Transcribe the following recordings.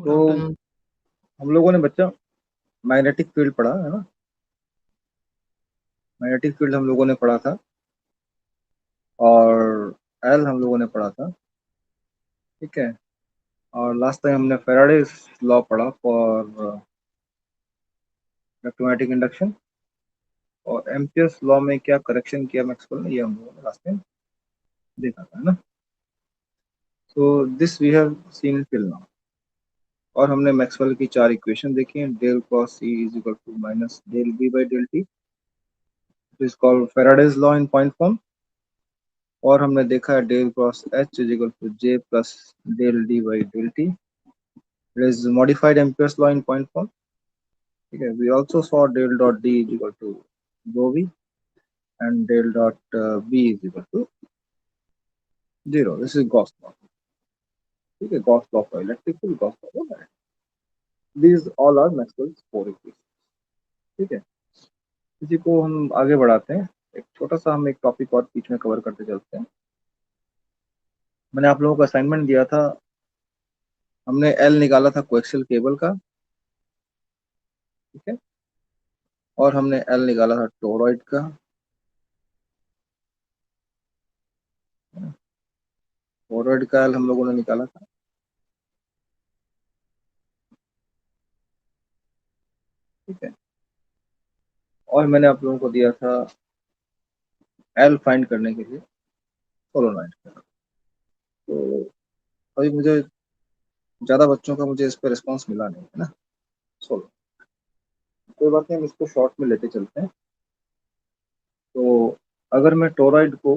तो अपन हम लोगों ने बच्चा मैग्नेटिक फील्ड पढ़ा है ना। मैग्नेटिक फील्ड हम लोगों ने पढ़ा था और एल हम लोगों ने पढ़ा था। ठीक है। और लास्ट टाइम हमने फेराडेज लॉ पढ़ा फॉर इलेक्ट्रोमैग्नेटिक इंडक्शन। और एम्पियर्स लॉ में क्या करेक्शन किया मैक्सवेल ने, ये हम लोगों ने लास्ट टाइम देखा था, है ना। So this we have seen till now. और हमने मैक्सवेल की चार इक्वेशन देखी हैं। Del cross C is equal to minus del B by del T, it is called Faraday's law in point form. और हमने देखा है del cross H is equal to J plus del D by del T, it is modified Ampere's law in point form. ठीक है। We also saw del dot D is equal to rho V and del dot B is equal to zero. This is Gauss law. ठीक है। Gauss law for electric field, Gauss law for magnetic. These all are Maxwell's four equation. ठीक है। इसी को हम आगे बढ़ाते हैं। एक छोटा सा हम एक टॉपिक और बीच में कवर करते चलते हैं। मैंने आप लोगों को असाइनमेंट दिया था, हमने एल निकाला था कोएक्सियल केबल का। ठीक है। और हमने एल निकाला था टोरॉइड का। टोरॉइड का एल हम लोगों ने निकाला था। ठीक है। और मैंने आप लोगों को दिया था एल फाइंड करने के लिए सोलोनॉइड का। तो अभी मुझे ज्यादा बच्चों का मुझे इस पर रिस्पॉन्स मिला नहीं, है ना। सोलो, कोई बात नहीं, हम इसको शॉर्ट में लेते चलते हैं। तो अगर मैं टोरॉइड को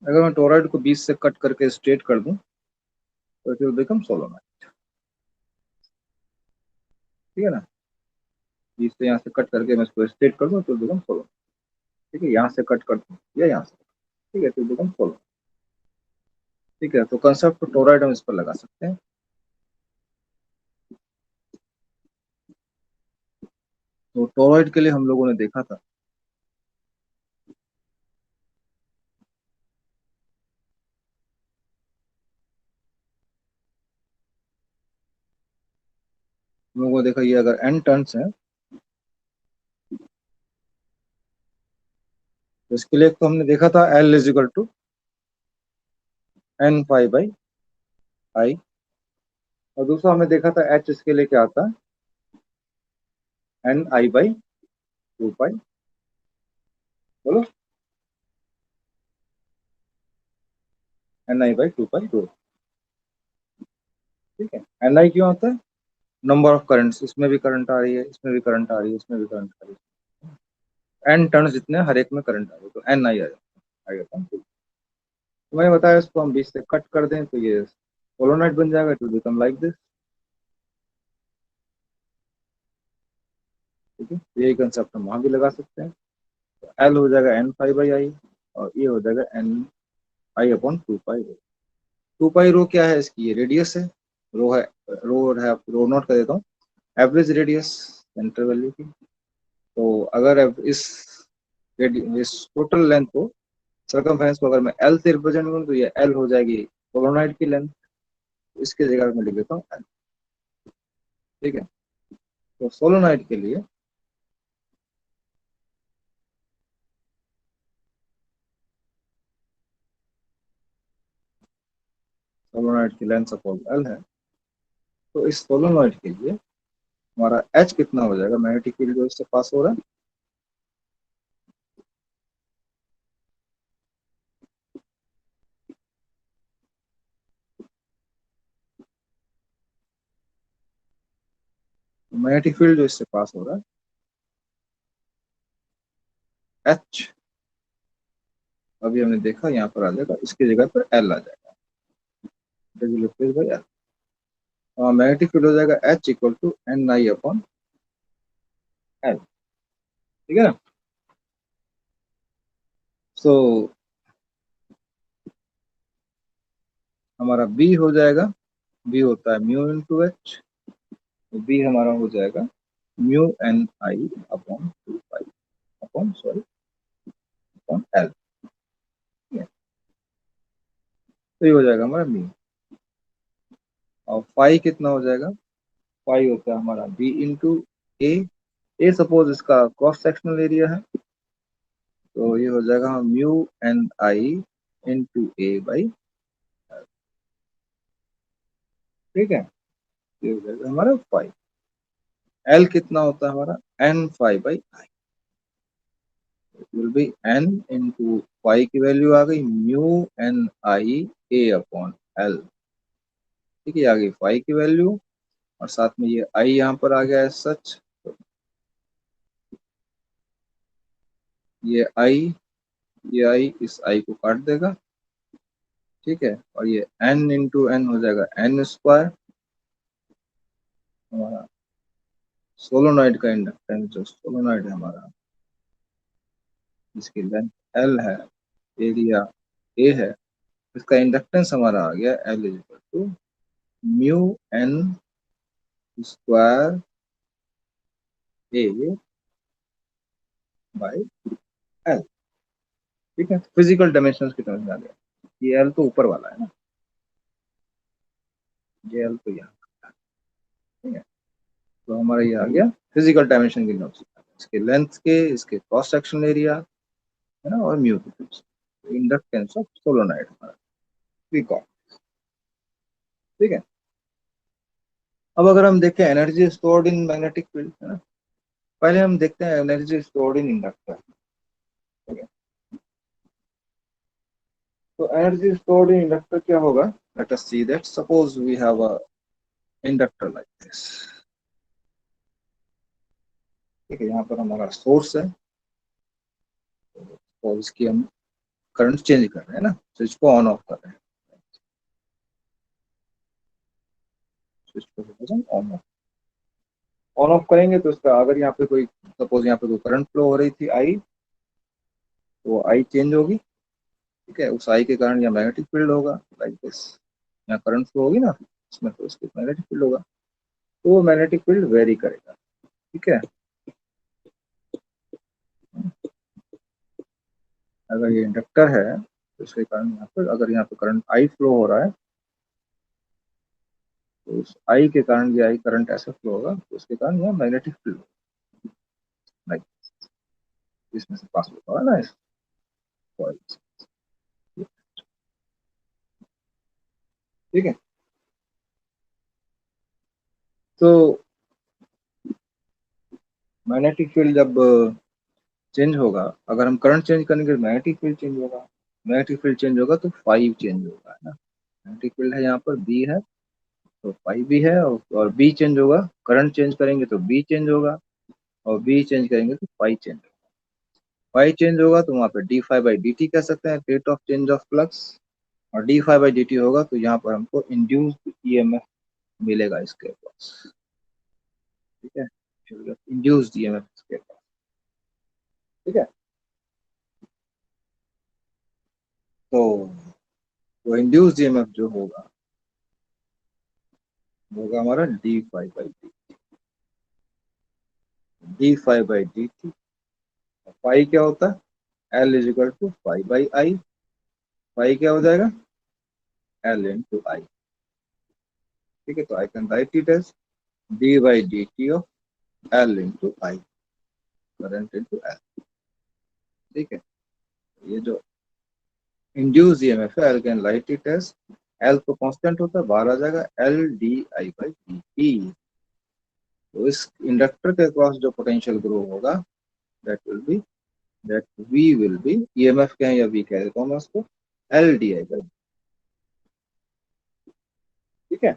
अगर मैं टोरॉइड को 20 से कट करके स्ट्रेट कर दूं तो इट विल बिकम सोलोनॉइड। ठीक है ना। 20 से यहाँ से कट करके मैं इसको स्ट्रेट कर दूं तो बिकम सोलोनॉइड। ठीक है। यहाँ से कट कर दूं या यहाँ से, ठीक है, तो बिकम सोलोनॉइड। ठीक है। तो कंसेप्ट टोरॉइड हम इस पर लगा सकते हैं। तो टोरॉइड के लिए हम लोगों ने देखा था, हम लोगों ने देखा ये अगर एन टर्न्स है तो इसके लिए तो हमने देखा था L is equal to N pi by I. और दूसरा हमने देखा था एच इसके लिए क्या आता है, एन आई बाई टू पाई। बोलो, N I by two pi रो। ठीक है। एन आई क्यों आता है, नंबर ऑफ करंट्स, इसमें भी करंट आ रही है, इसमें भी करंट आ रही है, इसमें भी करंट आ रही है, एन टर्न्स जितने हर एक में करंट आ रही है तो एन आई आ जाता है। तो मैंने बताया इसको हम 20 से कट कर दें तो ये सोलोनाइट बन जाएगा, it will become like this. ठीक है। यही कंसेप्ट हम वहां भी लगा सकते हैं। तो एल हो जाएगा एन फाइव बाई आई और ये हो जाएगा N I upon two pi rho. Two pi rho क्या है, इसकी ये रेडियस है। रो है, रो नोट कर देता हूँ, एवरेज रेडियस सेंटर वैल्यू की। तो अगर इस टोटल लेंथ को, सर्कमफेरेंस को अगर मैं एल से रिप्रेजेंट करूँ तो ये एल हो जाएगी सोलोनाइट की लेंथ। इसके जगह मैं लिख देता हूँ एल। ठीक है। तो सोलोनाइट के लिए सोलोनाइट की लेंथ सपोज एल है, तो इस सोलोनॉइड के लिए हमारा एच कितना हो जाएगा, मैग्नेटिक फील्ड जो इससे पास हो रहा है। मैग्नेटिक फील्ड जो इससे पास हो रहा है, एच, अभी हमने देखा यहाँ पर आ जाएगा, इसकी जगह पर एल आ जाएगा। मैग्नेटिक फील्ड हो जाएगा H equal to N I upon L. ठीक है ना। सो हमारा बी हो जाएगा, बी होता है म्यू इंटू एच, तो बी हमारा हो जाएगा mu N I upon two pi upon sorry upon L. तो ये हो जाएगा हमारा म्यू। और फाई कितना हो जाएगा, फाई होता है हमारा B into A. A suppose इसका क्रॉस सेक्शनल एरिया है, तो ये हो जाएगा mu N I into A by, ठीक है, ये हो जाएगा हमारा फाई। एल कितना होता है हमारा, N phi by I, will be N into phi की वैल्यू आ गई mu N I A upon L, ठीक है, आ गई फाई की वैल्यू। और साथ में ये आई यहाँ पर आ गया है सच, ये आई, ये आई इस आई को काट देगा, ठीक है, और ये एन इंटू एन हो जाएगा एन स्क्वायर, हमारा सोलोनॉइड का इंडक्टेंस, जो सोलोनॉइड है हमारा, जिसकी लेंथ एल है, एरिया ए है, इसका इंडक्टेंस हमारा आ गया L is equal to mu N square A by L, ठीक है। फिजिकल डायमेंशन की तरफ आ गया, ये एल तो ऊपर वाला है ना, ये एल तो यहाँ, ठीक है, तो हमारा ये आ गया फिजिकल डायमेंशन की नोट्स, इसके लेंथ के, इसके क्रॉस सेक्शन एरिया है ना, और म्यू की इंडक्टेंस ऑफ सोलोनॉइड हमारा रिकॉर्ड, ठीक है। अब अगर हम देखें energy stored in magnetic field, है ना, पहले हम देखते हैं एनर्जी स्टोर्ड इन इंडक्टर, ठीक है। तो एनर्जी स्टोर्ड इन इंडक्टर क्या होगा, let us see that suppose we have a inductor like this, ठीक है, यहाँ पर हमारा सोर्स है, और इसकी हम करंट चेंज कर रहे हैं ना, स्विच को ऑन ऑफ कर रहे हैं, स्विच को ऑन ऑफ करेंगे तो इसका अगर यहाँ पे कोई, सपोज यहाँ पे कोई करंट फ्लो हो रही थी आई, तो वो आई चेंज होगी, ठीक है, उस आई के कारण यहाँ मैग्नेटिक फील्ड होगा लाइक दिस, यहाँ करंट फ्लो होगी ना इसमें, तो उसके मैग्नेटिक फील्ड होगा, तो वो मैग्नेटिक फील्ड वेरी करेगा, ठीक है। अगर ये इंडक्टर है तो इसके कारण यहाँ पर अगर यहाँ पे करंट आई फ्लो हो रहा है, तो उस आई के कारण ये आई करंट ऐसे फ्लो होगा, तो उसके कारण यहाँ मैग्नेटिक फील्ड लाइक इसमें से पास होता है ना इस coil से, ठीक है। तो मैग्नेटिक फील्ड जब चेंज होगा, अगर हम करंट चेंज करेंगे मैग्नेटिक फील्ड चेंज होगा, मैग्नेटिक फील्ड चेंज होगा तो फाइव चेंज होगा, है ना, मैग्नेटिक फील्ड है यहाँ पर बी है, तो फाइव भी है, और बी चेंज होगा, करंट चेंज करेंगे तो बी चेंज होगा, और बी चेंज करेंगे तो फाइव चेंज होगा, फाइव चेंज होगा तो वहाँ पे D five by D T कह सकते हैं, rate of change of flux, और D five by D T होगा तो यहाँ पर हमको इंड्यूस्ड ईएमएफ मिलेगा इसके पास, ठीक है, इंड्यूस्ड ईएमएफ इसके पास, ठीक है। तो वो इंड्यूस्ड ईएमएफ जो होगा, होगा हमारा D five by D, D five by D T, five क्या होता है, L is equal to five by I, five क्या हो जाएगा, एल इंटू आई, ठीक है, तो I can write it as D by D T of L into I, current into L, ठीक है। ये जो इंड्यूस ईएमएफ है, L can write it as, L तो कांस्टेंट होता है, बाहर आ जाएगा L D I by D T, तो इस इंडक्टर के अक्रॉस जो पोटेंशियल ग्रो होगा, that will be, that V will be, EMF कहें या वी कह देता हूँ मैं उसको, एल डी आई बाई, ठीक है।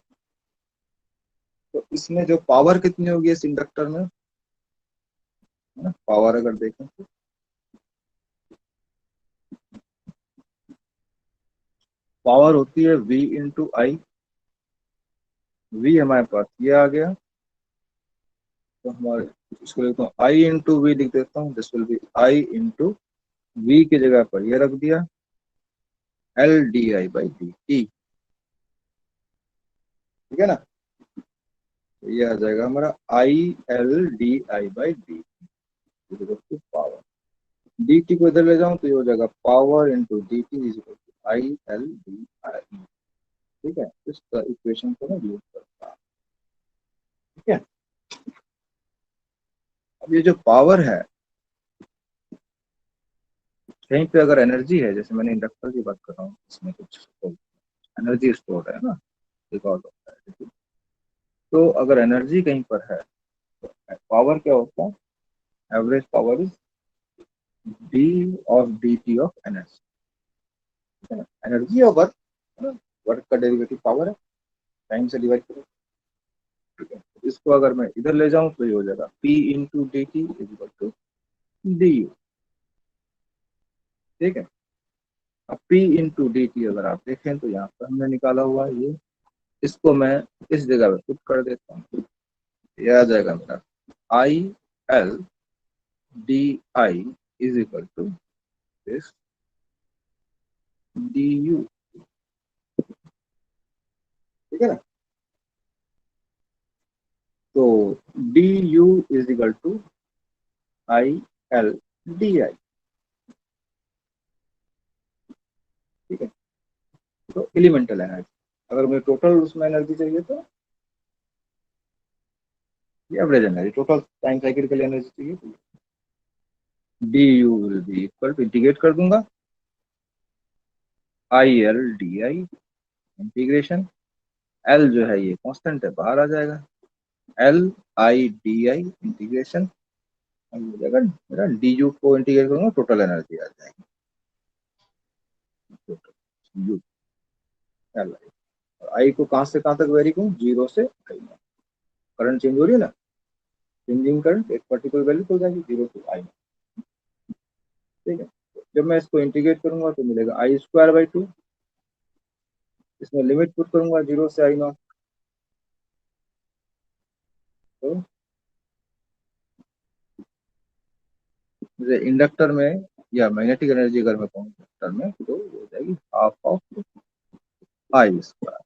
तो इसमें जो पावर कितनी होगी इस इंडक्टर में, है ना, पावर अगर देखें तो पावर होती है V इंटू आई, वी हमारे पास ये आ गया, तो हमारे इसको लिखता हूँ आई इंटू वी, लिख देता हूँ, this will be I into V की जगह पर ये रख दिया, L D I by D T, ठीक है ना, तो ये आ जाएगा हमारा I L D I by D power, D T को इधर ले जाऊं तो ये हो जाएगा power into D T is equal to I L D I, ठीक है, इस इक्वेशन को मैं यूज करता हूँ। ठीक है, अब ये जो पावर है, कहीं पे अगर एनर्जी है, जैसे मैंने इंडक्टर की बात कर रहा हूँ, इसमें कुछ एनर्जी स्टोर है ना, रिकॉर्ड होता है, ठीक है? तो अगर एनर्जी कहीं पर है तो पावर क्या होता है? Average power is D of D T of energy, ठीक है ना? एनर्जी और वर्क, वर्क का डेरिवेटिव पावर है, टाइम से डिवाइड करो, ठीक है? इसको अगर मैं इधर ले जाऊं तो ये हो जाएगा P into D T is equal to D U, ठीक है? अब P इंटू डी टी अगर आप देखें तो यहाँ पर हमने निकाला हुआ है ये, इसको मैं इस जगह पे पुट कर देता हूँ, ये आ जाएगा मेरा I L D I is equal to this D U, ठीक है ना? तो D U is equal to I L D I, ठीक है? तो एलिमेंटल एनर्जी, अगर मुझे टोटल उसमें एनर्जी चाहिए तो ये average energy, total time cycle के लिए एनर्जी चाहिए तो D U will be equal to, integrate कर दूंगा, I L D I integration, L जो है ये कांस्टेंट है, बाहर आ जाएगा, L I D I integration, हो जाएगा मेरा डी यू को इंटीग्रेट करूंगा, टोटल एनर्जी आ जाएगी, टोटल यू एल आई, और आई को कहाँ से कहाँ तक वेरी करूँ, जीरो से आई, करंट चेंज हो रही है ना, चेंजिंग करंट एक पर्टिकुलर वैल्यू हो जाएगी, जीरो टू आई, ठीक है? जब मैं इसको इंटीग्रेट करूंगा तो मिलेगा आई स्क्वायर बाई टू, इसमें लिमिट पुट करूंगा जीरो से आई नॉट, तो मुझे इंडक्टर में या मैग्नेटिक एनर्जी अगर मैं कहूँ इंडक्टर में तो हो जाएगी half of I square,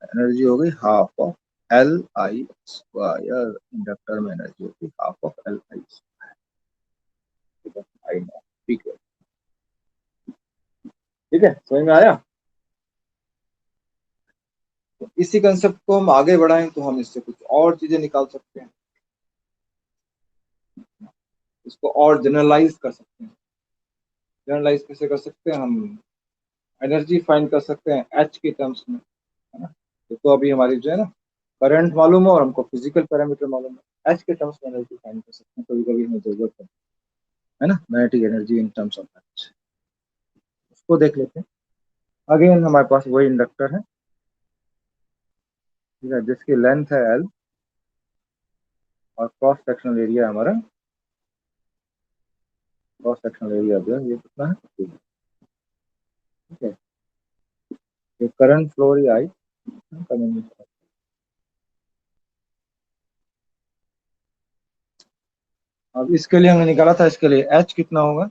energy हो गई half of L I square, inductor में एनर्जी होगी half of L I square, ठीक है? आई नॉट, ठीक है? ठीक है, समझ में आया? तो इसी कंसेप्ट को हम आगे बढ़ाएं तो हम इससे कुछ और चीजें निकाल सकते हैं, इसको और जनरलाइज कर सकते हैं। जनरलाइज कैसे कर सकते हैं? हम एनर्जी फाइंड कर सकते हैं एच के टर्म्स में, है ना? तो अभी हमारी जो है ना करंट मालूम है और हमको फिजिकल पैरामीटर मालूम है, एच के टर्म्स में एनर्जी फाइंड कर सकते हैं, कभी कभी हमें जरूरत है ना, magnetic energy in terms of H, उसको देख लेते हैं। अगेन हमारे पास वही इंडक्टर है, ठीक है, जिसकी लेंथ है एल और क्रॉस सेक्शनल एरिया हमारा, क्रॉस सेक्शनल एरिया जो है ये कितना है, ठीक है? ये करंट फ्लो आई, अब इसके लिए हमने निकाला था, इसके लिए एच कितना होगा,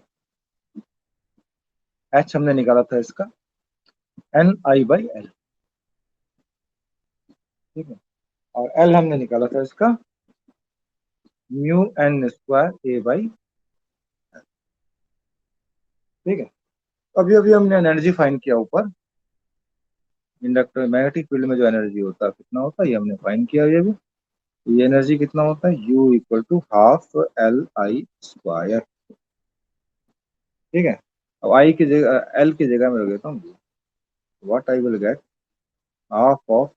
एच हमने निकाला था इसका एन आई बाई एल, ठीक है? और एल हमने निकाला था इसका mu N square A by, ठीक है? अभी अभी हमने एनर्जी फाइंड किया ऊपर, इंडक्टर मैग्नेटिक फील्ड में जो एनर्जी होता है कितना होता है ये हमने फाइंड किया, ये एनर्जी कितना होता है, U equal to half L I square, ठीक है? अब आई की जगह एल की जगह में रख देता हूँ, what I will get half of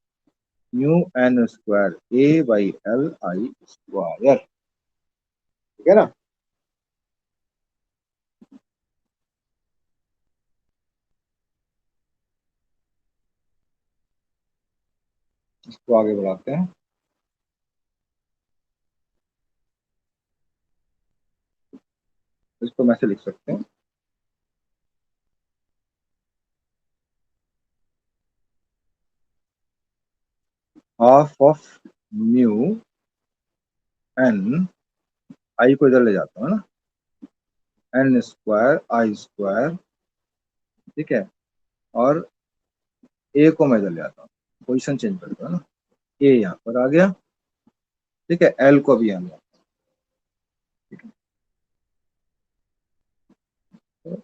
mu N square A by L I square, ठीक है ना? इसको आगे बढ़ाते हैं, इसको मैं से लिख सकते हैं हाफ ऑफ म्यू एन, आई को इधर ले जाता हूँ ना, एन स्क्वायर आई स्क्वायर, ठीक है? और ए को मैं इधर ले आता हूँ, पोजिशन चेंज कर दो ना, ए यहाँ पर आ गया, ठीक है? एल को भी यहाँ ले आता हूं, ठीक है? तो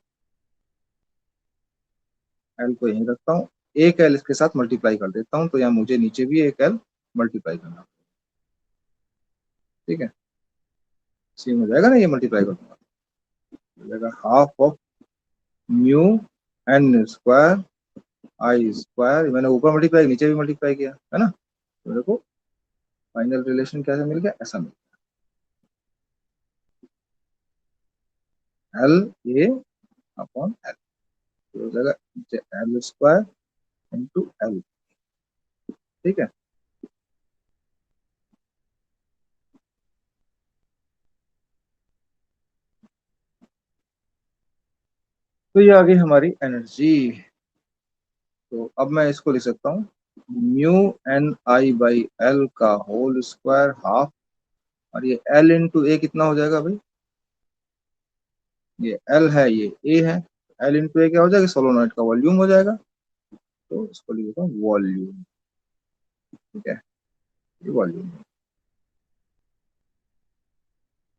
एल को यहीं रखता हूँ, एक एल इसके साथ मल्टीप्लाई कर देता हूँ, तो यहाँ मुझे नीचे भी एक एल मल्टीप्लाई करना पड़ेगा। ठीक है, सेम हो जाएगा ना, ये मल्टीप्लाई कर दूंगा, हो जाएगा half of mu N square I square, मैंने ऊपर मल्टीप्लाई नीचे भी मल्टीप्लाई किया है ना, तो देखो फाइनल रिलेशन कैसे मिल गया, ऐसा मिल गया, एल ए अपॉन एल, हो जाएगा एल स्क्वायर इंटू एल। ठीक है, तो ये आ गई हमारी एनर्जी। तो अब मैं इसको लिख सकता हूँ mu N I by L का होल स्क्वायर हाफ, और ये एल इंटू ए कितना हो जाएगा भाई, ये एल है ये ए है, एल इंटू ए क्या हो जाएगा, सोलोनॉइड का वॉल्यूम हो जाएगा, तो इसको लिख देता हूँ वॉल्यूम। ठीक है, ये वॉल्यूम,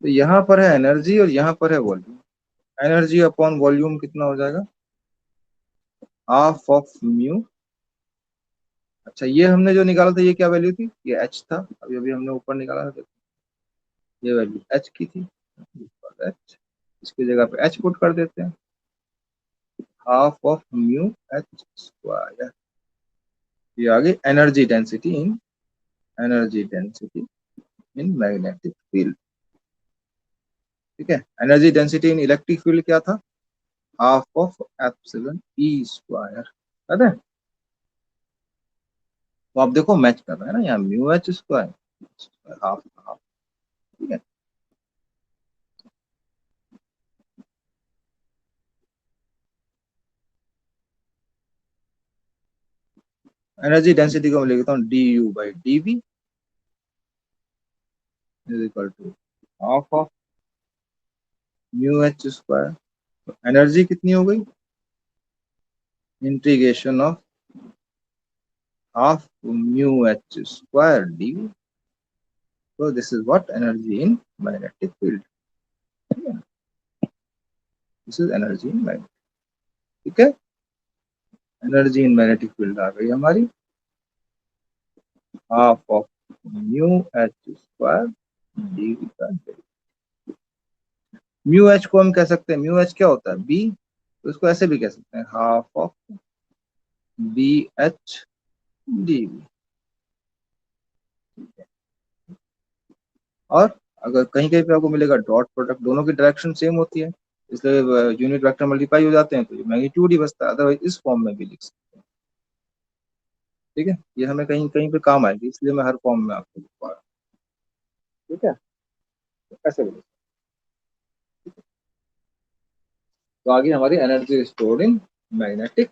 तो यहाँ पर है एनर्जी और यहाँ पर है वॉल्यूम। एनर्जी अपॉन वॉल्यूम कितना हो जाएगा, हाफ ऑफ म्यू, अच्छा ये हमने जो निकाला था ये क्या वैल्यू थी, ये एच था, अभी अभी हमने ऊपर निकाला था, ये वैल्यू एच की थी, एच, इसकी जगह पे एच पुट कर देते हैं, half of mu H square, ये आ गई energy density in magnetic field. ठीक है, energy density in electric field क्या था, half of epsilon E square, है। तो आप देखो मैच कर रहा है ना, यहाँ mu H square half half. ठीक है, एनर्जी डेंसिटी को मैं लिखता हूँ D U by D V is equal to half of mu H square, energy कितनी हो गई, integration of half mu H square D V, so this is what energy in magnetic field, this is energy in magnetic। ठीक है, energy in magnetic field आ गई हमारी half of mu H square D V का, mu H को हम कह सकते हैं, म्यू एच क्या होता है बी, तो इसको ऐसे भी कह सकते हैं half of B H D V. और अगर कहीं कहीं पे आपको मिलेगा डॉट प्रोडक्ट, दोनों की डायरेक्शन सेम होती है, इसलिए यूनिट वेक्टर मल्टीप्लाई हो जाते हैं, तो मैग्नीट्यूड ही बचता है, अदरवाइज इस फॉर्म में भी लिख सकते हैं। ठीक है, ये हमें कहीं कहीं पे काम आएगी, इसलिए मैं हर फॉर्म में आपको लिखवा रहा हूँ। ठीक है, तो ऐसे भी, तो आगे हमारी energy stored in magnetic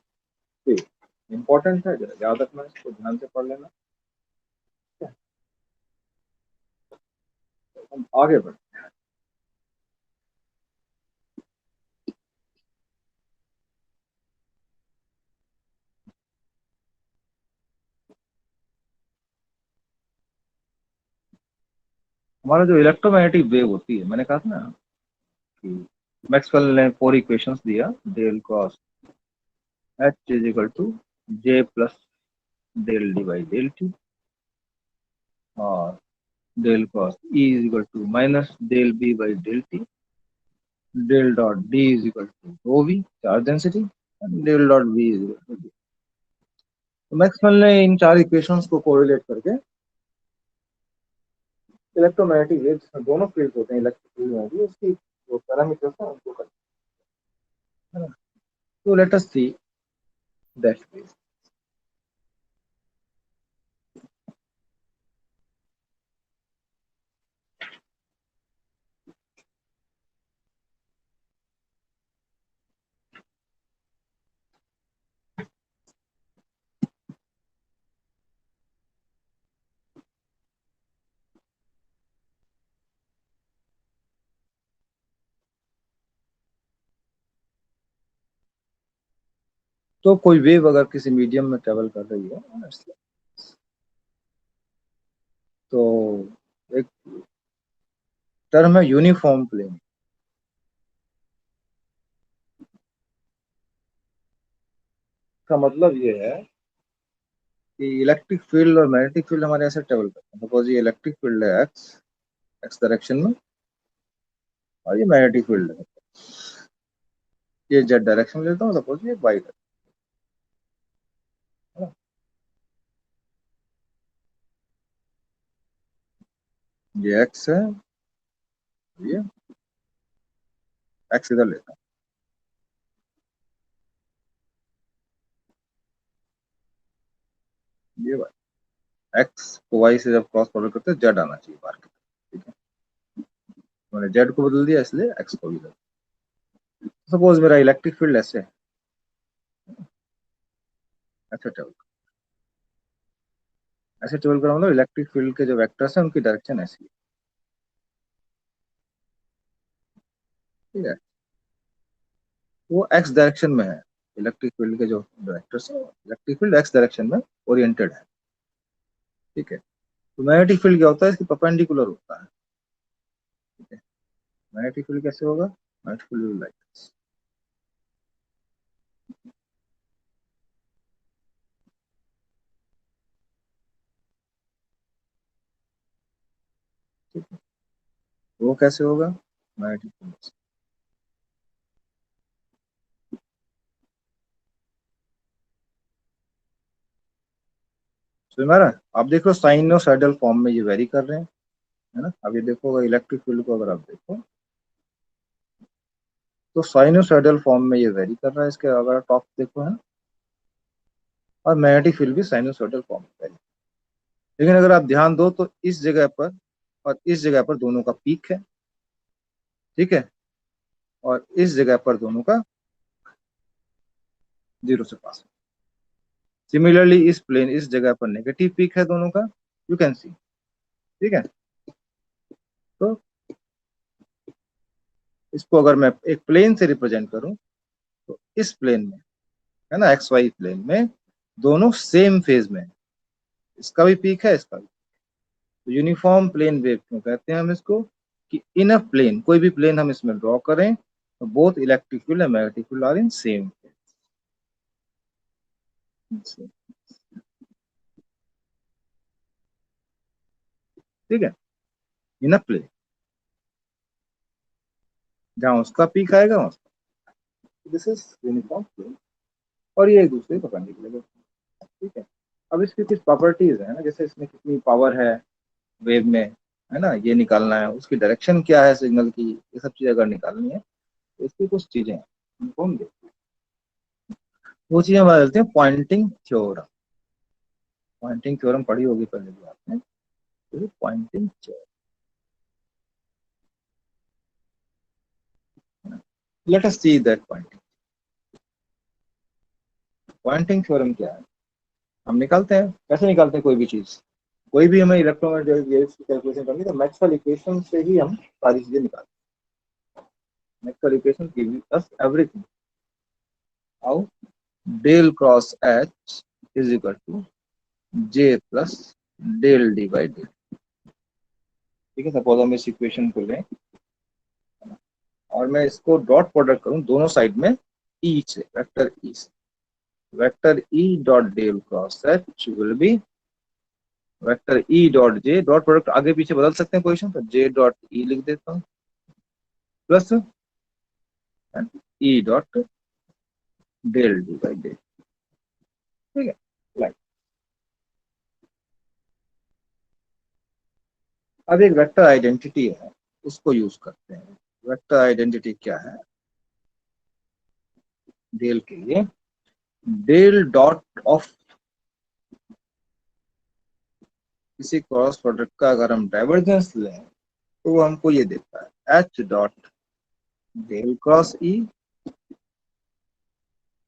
field, important है, जरा याद रखना, इसको ध्यान से पढ़ लेना। ठीक है? तो हम आगे बढ़े, हमारा जो इलेक्ट्रोमैग्नेटिक वेव होती है, मैंने कहा था ना कि मैक्सवेल ने 4 इक्वेशंस दिया, del cross H is equal to J plus del D by del T, और del cross E is equal to minus del B by del T, del dot D is equal to rho V charge density, and del dot V is equal to D. तो Maxwell ने इन 4 equations को correlate करके electromagnetic waves, दोनों field होते हैं electric field में भी, उसकी जो पैरामीटर्स हैं उनको करते हैं। तो late us see that wave. तो कोई वेव अगर किसी मीडियम में ट्रेवल कर रही है तो एक टर्म है यूनिफॉर्म प्लेन, का मतलब ये है कि इलेक्ट्रिक फील्ड और मैग्नेटिक फील्ड हमारे ऐसे ट्रेवल करते हैं। सपोज ये इलेक्ट्रिक फील्ड है एक्स एक्स डायरेक्शन में, और ये मैग्नेटिक फील्ड है, ये जेड डायरेक्शन में लेता हूँ, सपोज ये वाई डायरेक्शन है ना। ये एक्स है, ये एक्स इधर लेता हूँ, ये वाई, एक्स को वाई से जब क्रॉस प्रोडक्ट करते हैं जेड आना चाहिए बाहर की तरफ, ठीक है। मैंने जेड को बदल दिया, इसलिए एक्स को भी बदल। सपोज मेरा इलेक्ट्रिक फील्ड ऐसे है, ऐसे ट्रेवल, ऐसे ट्रेवल कर रहा हूँ, मतलब इलेक्ट्रिक फील्ड के जो वेक्टर्स हैं उनकी डायरेक्शन ऐसी है, ठीक है। वो एक्स डायरेक्शन में है, इलेक्ट्रिक फील्ड के जो वेक्टर्स है इलेक्ट्रिक फील्ड एक्स डायरेक्शन में ओरिएंटेड है, ठीक है। तो मैग्नेटिक फील्ड क्या होता है, इसकी परपेंडिकुलर होता है, ठीक है। मैग्नेटिक फील्ड कैसे होगा, मैग्नेटिक फील्ड लाइक दिस, ठीक है। वो कैसे होगा, मैग्नेटिक फील्ड, तो हमारा आप देख लो साइनोसॉइडल फॉर्म में ये वेरी कर रहे हैं, है ना। अब ये देखो इलेक्ट्रिक फील्ड को अगर आप देखो तो साइनोसॉइडल फॉर्म में ये वेरी कर रहा है, इसके अगर टॉप देखो है, और मैग्नेटिक फील्ड भी साइनोसॉइडल फॉर्म में वेरी। लेकिन अगर आप ध्यान दो तो इस जगह पर और इस जगह पर दोनों का पीक है, ठीक है, और इस जगह पर दोनों का जीरो से पास है। सिमिलरली इस प्लेन इस जगह पर नेगेटिव पीक है दोनों का, यू कैन सी, ठीक है। तो इसको अगर मैं एक प्लेन से रिप्रेजेंट करूं तो इस प्लेन में, है ना, एक्स वाई प्लेन में दोनों सेम फेज में है। इसका भी पीक है, इसका भी। तो यूनिफॉर्म प्लेन वेव क्यों कहते हैं हम इसको, कि इन अ प्लेन, कोई भी प्लेन हम इसमें ड्रॉ करें तो both electric field and magnetic field are in same, ठीक है, इन अ प्लेन, जहां उसका पीक आएगा वहां, दिस इज यूनिफॉर्म प्लेन, और ये एक दूसरे को परपेंडिकुलर, ठीक है। अब इसकी कुछ प्रॉपर्टीज है ना, जैसे इसमें कितनी पावर है वेव में, है ना, ये निकालना है, उसकी डायरेक्शन क्या है सिग्नल की, ये सब चीजें अगर निकालनी है तो इसकी कुछ चीजें हैं, उनको हम देखते हैं। वो चीजें हम बोलते हैं पॉइंटिंग थ्योरम। पॉइंटिंग थ्योरम पढ़ी होगी पहले भी आपने, तो Poynting theorem, let us see that Poynting. Poynting theorem क्या है, हम निकालते हैं, कैसे निकालते हैं कोई भी चीज, कोई भी हमें इलेक्ट्रोमैग्नेटिक वेव्स की कैलकुलेशन करनी है तो मैक्सवेल इक्वेशन से ही हम सारी चीजें निकालते हैं। Maxwell equation give us everything, how, del cross H is equal to J plus del D by del, ठीक है। सपोज हम इस इक्वेशन को लें और मैं इसको डॉट प्रोडक्ट करूं दोनों साइड में ई से, वेक्टर ई से, vector E dot del cross H will be vector E dot J, dot product आगे पीछे बदल सकते हैं पोजीशन, तो जे डॉट ई लिख देता हूँ, plus E dot del D by del, ठीक है। लाइक, अब एक वेक्टर आइडेंटिटी है, उसको यूज करते हैं। वेक्टर आइडेंटिटी क्या है, डेल के लिए डेल डॉट ऑफ किसी क्रॉस प्रोडक्ट का अगर हम डाइवर्जेंस लें तो वो हमको ये देता है H dot del cross E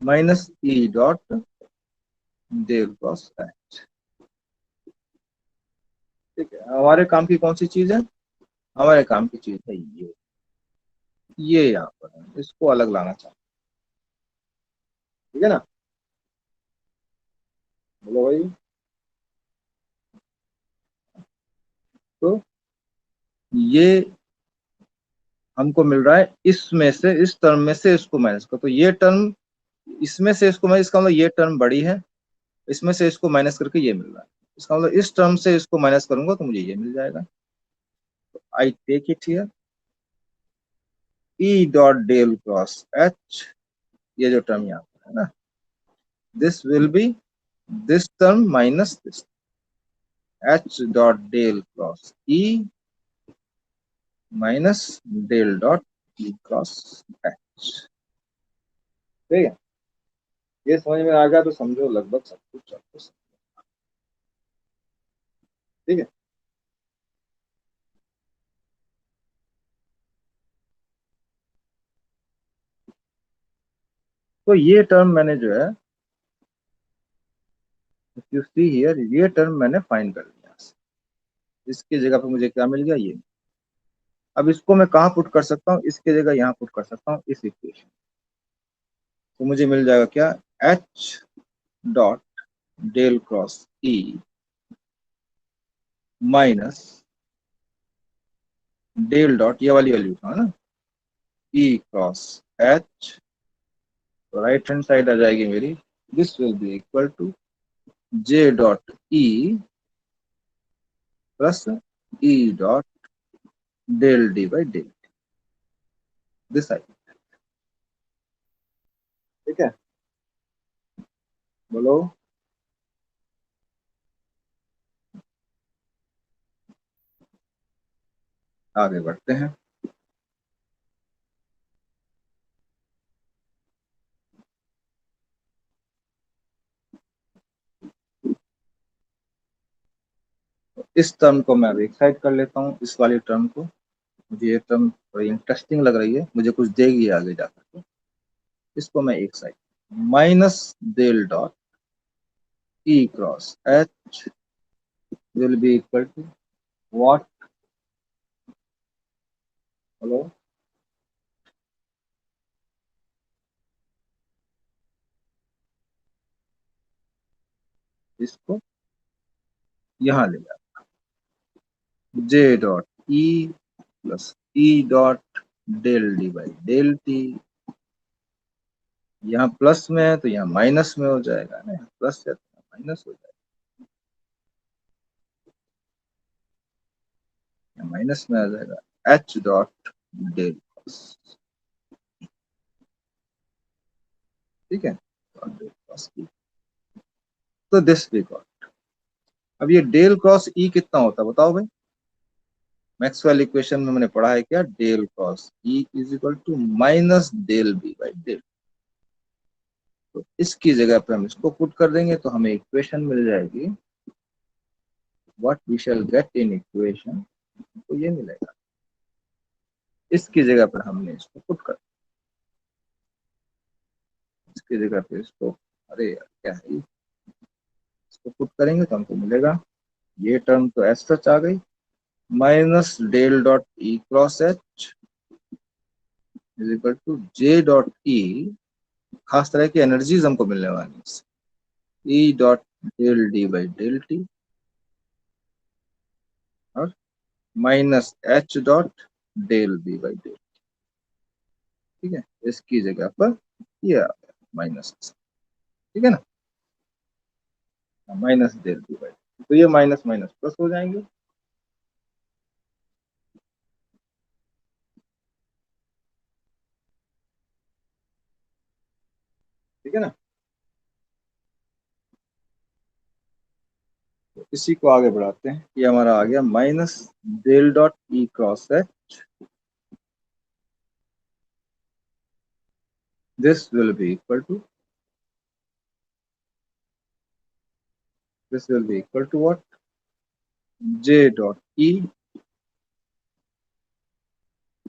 minus E dot del cross H, ठीक है। हमारे काम की कौन सी चीज है, हमारे काम की चीज है ये यहाँ पर है, इसको अलग लाना चाहते हैं, ठीक है ना। बोलो भाई, तो ये हमको मिल रहा है इसमें से, इस टर्म में से इसको माइनस करो तो ये टर्म इसमें से इसको माइनस, इसका मतलब ये टर्म बड़ी है, इसमें से इसको माइनस करके ये मिल रहा है, इसका मतलब इस टर्म से इसको माइनस करूंगा तो मुझे ये मिल जाएगा। I take it here, E dot del cross H, ये जो टर्म यहाँ पर है ना, this will be this term minus this, H dot del cross E minus del dot E cross H. ठीक है, ये समझ में आ गया तो समझो लगभग सब कुछ आपको ठीक है। तो ये टर्म मैंने जो है, यू सी हियर, ये टर्म मैंने फाइंड कर लिया, इसकी जगह पे मुझे क्या मिल गया, ये। अब इसको मैं कहाँ पुट कर सकता हूँ, इसके जगह यहाँ पुट कर सकता हूँ, इस इक्वेशन। तो मुझे मिल जाएगा क्या, H dot del cross E minus del dot, ये वाली वैल्यू था ना, ई क्रॉस एच, तो राइट हैंड साइड आ जाएगी मेरी, this will be equal to J dot E plus E dot del D by del, this I. ठीक है, बोलो। आगे बढ़ते हैं। इस टर्म को मैं एक साइड कर लेता हूँ, इस वाली टर्म को, मुझे ये टर्म थोड़ी इंटरेस्टिंग लग रही है, मुझे कुछ देगी आगे जाकर के। इसको मैं एक side, minus del dot E cross H will be equal to what, hello, इसको यहाँ ले जाओ, J dot E plus E dot del D by del T, यहाँ प्लस में है तो यहाँ माइनस में हो जाएगा ना, प्लस है तो माइनस हो जाएगा, माइनस में आ जाएगा, एच डॉट डेल क्रॉस। ठीक है, डेल क्रॉस ई, तो दिस वी गॉट। अब ये डेल क्रॉस ई कितना होता है बताओ भाई, मैक्सवेल इक्वेशन में मैंने पढ़ा है क्या, del cross E is equal to minus del B by del. तो इसकी जगह पे हम इसको पुट कर देंगे तो हमें इक्वेशन मिल जाएगी, what we shall get in equation, तो ये मिलेगा। इसकी जगह पर हमने इसको पुट कर, इसकी जगह पे इसको, अरे यार क्या है, इसको पुट करेंगे तो हमको मिलेगा, ये टर्म तो एस सच आ गई, minus del dot E cross H is equal to J dot E, खास तरह की एनर्जीज हमको मिलने वाली है, E dot del D by del T, और minus H dot del B by del. ठीक है, इसकी जगह पर ये आ गया माइनस, ठीक है ना, माइनस डेल बी बाई, तो ये माइनस माइनस प्लस हो जाएंगे। ठीक है ना, तो इसी को आगे बढ़ाते हैं, ये हमारा आ गया minus del dot E cross H, this will be equal to, this will be equal to what, J dot E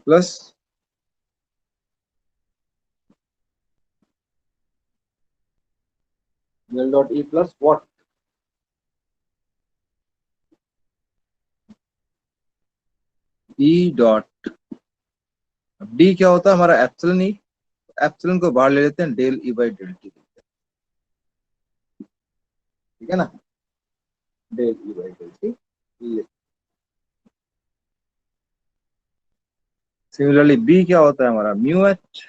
plus del dot E plus what, E dot, D क्या होता है हमारा, एप्सिलॉन ई, एप्सिलॉन को बाहर ले लेते हैं, del E by del T, ठीक है ना, del E by del T. Similarly B क्या होता है हमारा, म्यू एच,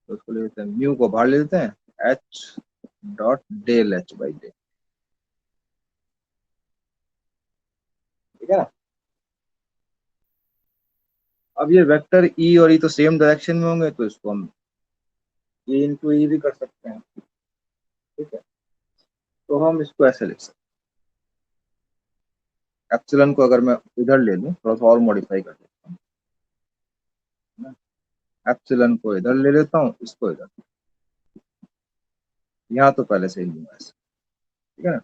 तो उसको ले लेते हैं, म्यू को बाहर ले लेते हैं, H dot del H by del, ठीक है ना। अब ये वेक्टर ई और ई तो सेम डायरेक्शन में होंगे, तो इसको हम ए इंटू ई भी कर सकते हैं, ठीक है। तो हम इसको ऐसे लिख सकते हैं, एप्सिलॉन को अगर मैं इधर ले लूँ, थोड़ा सा और मॉडिफाई कर देता हूँ ना, एप्सिलॉन को इधर ले लेता हूँ, इसको इधर, यहाँ तो पहले से ही लूंगा ऐसे, ठीक है ना।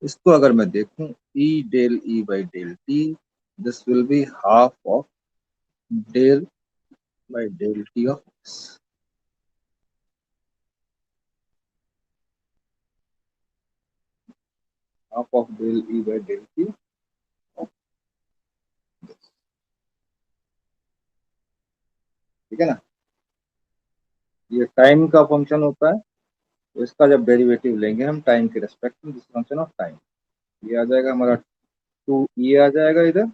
इसको अगर मैं देखूं, E del E by del T, this will be half of del by del T of X, half of del E by del T of, ठीक है ना। ये टाइम का फंक्शन होता है, तो इसका जब डेरिवेटिव लेंगे हम टाइम के रेस्पेक्ट में, दिस फंक्शन ऑफ टाइम, ये आ जाएगा हमारा टू ई आ जाएगा इधर,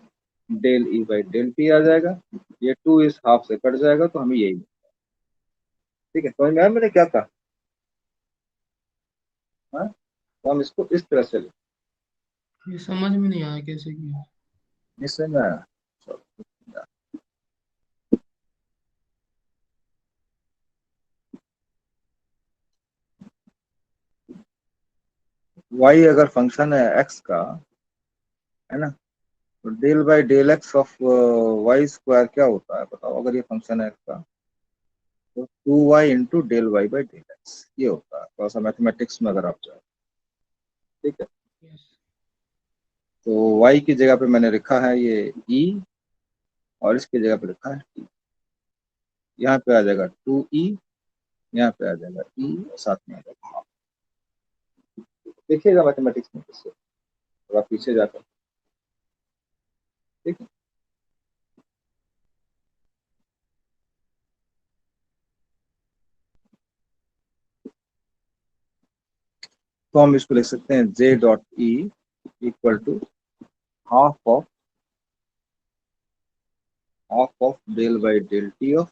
del E by del T आ जाएगा, ये टू इस हाफ से कट जाएगा, तो हमें यही, ठीक है। समझ में आया मैंने क्या कहा, हाँ। तो हम इसको इस तरह से ये समझ में नहीं आया कैसे किया। निश्चय में आया। वाई अगर फंक्शन है एक्स का, है ना, तो del by del X of Y square क्या होता है बताओ, अगर ये फंक्शन है एक्स का, तो two Y into del Y by del X, ये होता है। थोड़ा सा मैथमेटिक्स में अगर आप जाए, ठीक है। यस। तो वाई की जगह पे मैंने लिखा है ये ई, और इसकी जगह पे लिखा है टी, यहाँ पे आ जाएगा टू ई, यहाँ पे आ जाएगा ई, और साथ में आ जाएगा हाफ। देखिएगा मैथमेटिक्स में किससे, थोड़ा पीछे जाकर, ठीक है। तो हम इसको लिख सकते हैं J dot E equal to half of del by del T of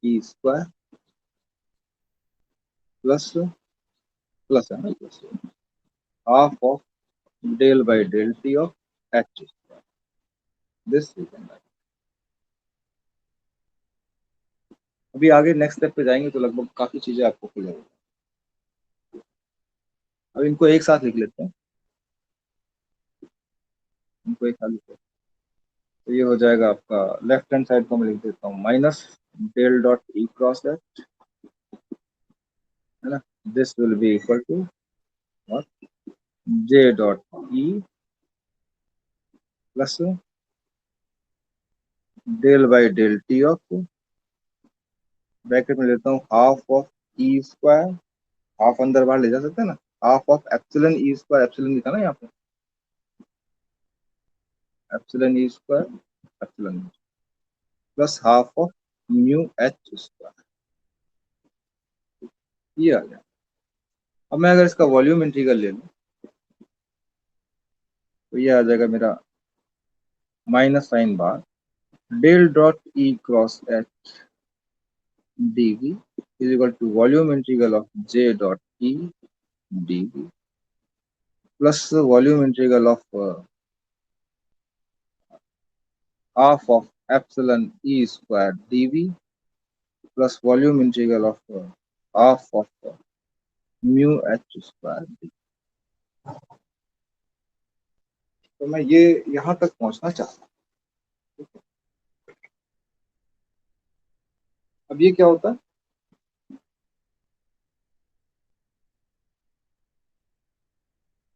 E square plus, plus है ना, plus half of del by del T of H, this we can write. अभी आगे नेक्स्ट स्टेप पे जाएंगे तो लगभग काफी चीजें आपको क्लियर होगी। अब इनको एक साथ लिख लेते हैं, इनको एक साथ लिखते हैं, तो ये हो जाएगा आपका, लेफ्ट हैंड साइड को मैं लिख देता हूँ minus del dot E cross H, है ना, this will be equal to J dot E plus del by del T of, bracket में लेता हूँ half of E square, half अंदर बाहर ले जा सकते हैं ना, half of epsilon E square, epsilon लिखा ना यहाँ पे, epsilon E square, epsilon plus half of mu H square, ये आ गया। अब मैं अगर इसका वॉल्यूम इंटीग्रल ले लूँ, तो ये आ जाएगा मेरा माइनस साइन बार del dot E cross H D V is equal to volume integral of J dot E D V plus volume integral of half of epsilon E square D V plus volume integral of half of mu H square. तो मैं ये यहाँ तक पहुंचना चाहता हूँ। अब ये क्या होता है,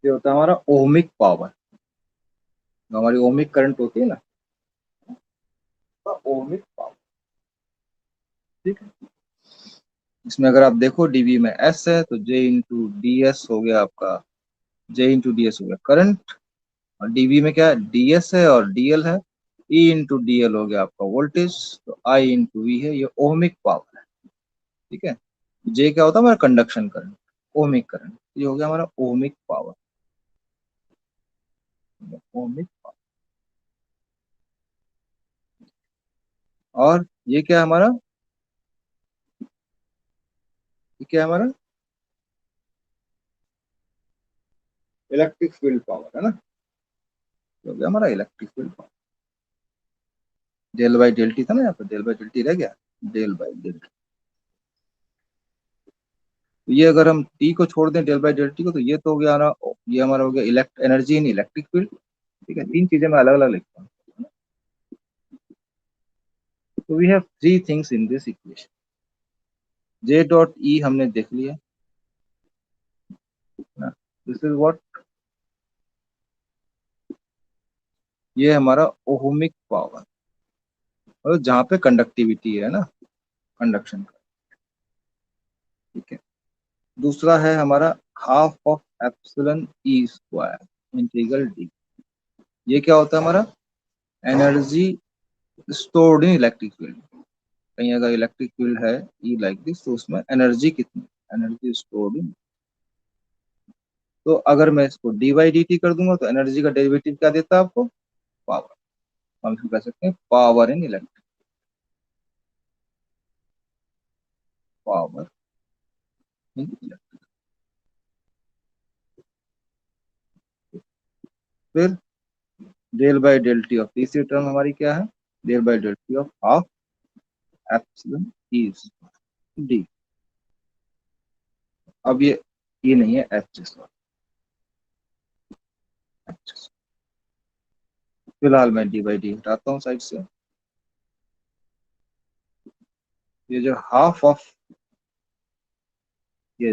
ये होता है हमारा ओमिक पावर, जो हमारी ओमिक करंट होती है ना, ओमिक पावर, ठीक है। इसमें अगर आप देखो डीवी में एस है, तो जे इंटू डी एस हो गया आपका, जे इंटू डी एस हो गया करंट, और डीवी में क्या है, डीएस है और डीएल है, ई इंटू डीएल हो गया आपका वोल्टेज, तो आई इंटू वी है, ये ओमिक पावर है, ठीक है। जे क्या होता है हमारा कंडक्शन करंट, ओमिक करंट, ये हो गया हमारा ओमिक पावर, ओमिक पावर। और ये क्या है हमारा ये क्या है हमारा इलेक्ट्रिक फील्ड पावर है ना, तो हो गया हमारा electric field power. Del by del T था ना, यहाँ पर डेल बाई डेल टी रह गया, डेल बाई डेल टी। तो ये अगर हम टी को छोड़ दें डेल बाई डेल टी को, तो ये तो हो गया हमारा, ये हमारा हो गया elect energy in electric field. ठीक है, तीन चीजें मैं अलग अलग लिखता हूँ। तो we have three things in this equation. J dot E हमने देख लिया ना, दिस इज व्हाट, ये हमारा ओहमिक पावर, मतलब जहाँ पे कंडक्टिविटी है ना, कंडक्शन का। ठीक है, दूसरा है हमारा half of epsilon E square integral D. ये क्या होता है हमारा energy stored in electric field. कहीं अगर इलेक्ट्रिक फील्ड है ई लाइक दिस, तो उसमें एनर्जी कितनी, एनर्जी स्टोर्ड इन। तो अगर मैं इसको डी बाई डी टी कर दूंगा, तो एनर्जी का डेरिवेटिव क्या देता है आपको, पावर। हम इसको कह सकते हैं power in electric, power in electric. फिर del by del T of तीसरी टर्म हमारी क्या है, del by del T of half epsilon E D. अब ये नहीं है एच स्क्वायर, फिलहाल मैं डी बाई डी हटाता हूँ साइड से। ये जो हाफ ऑफ, ये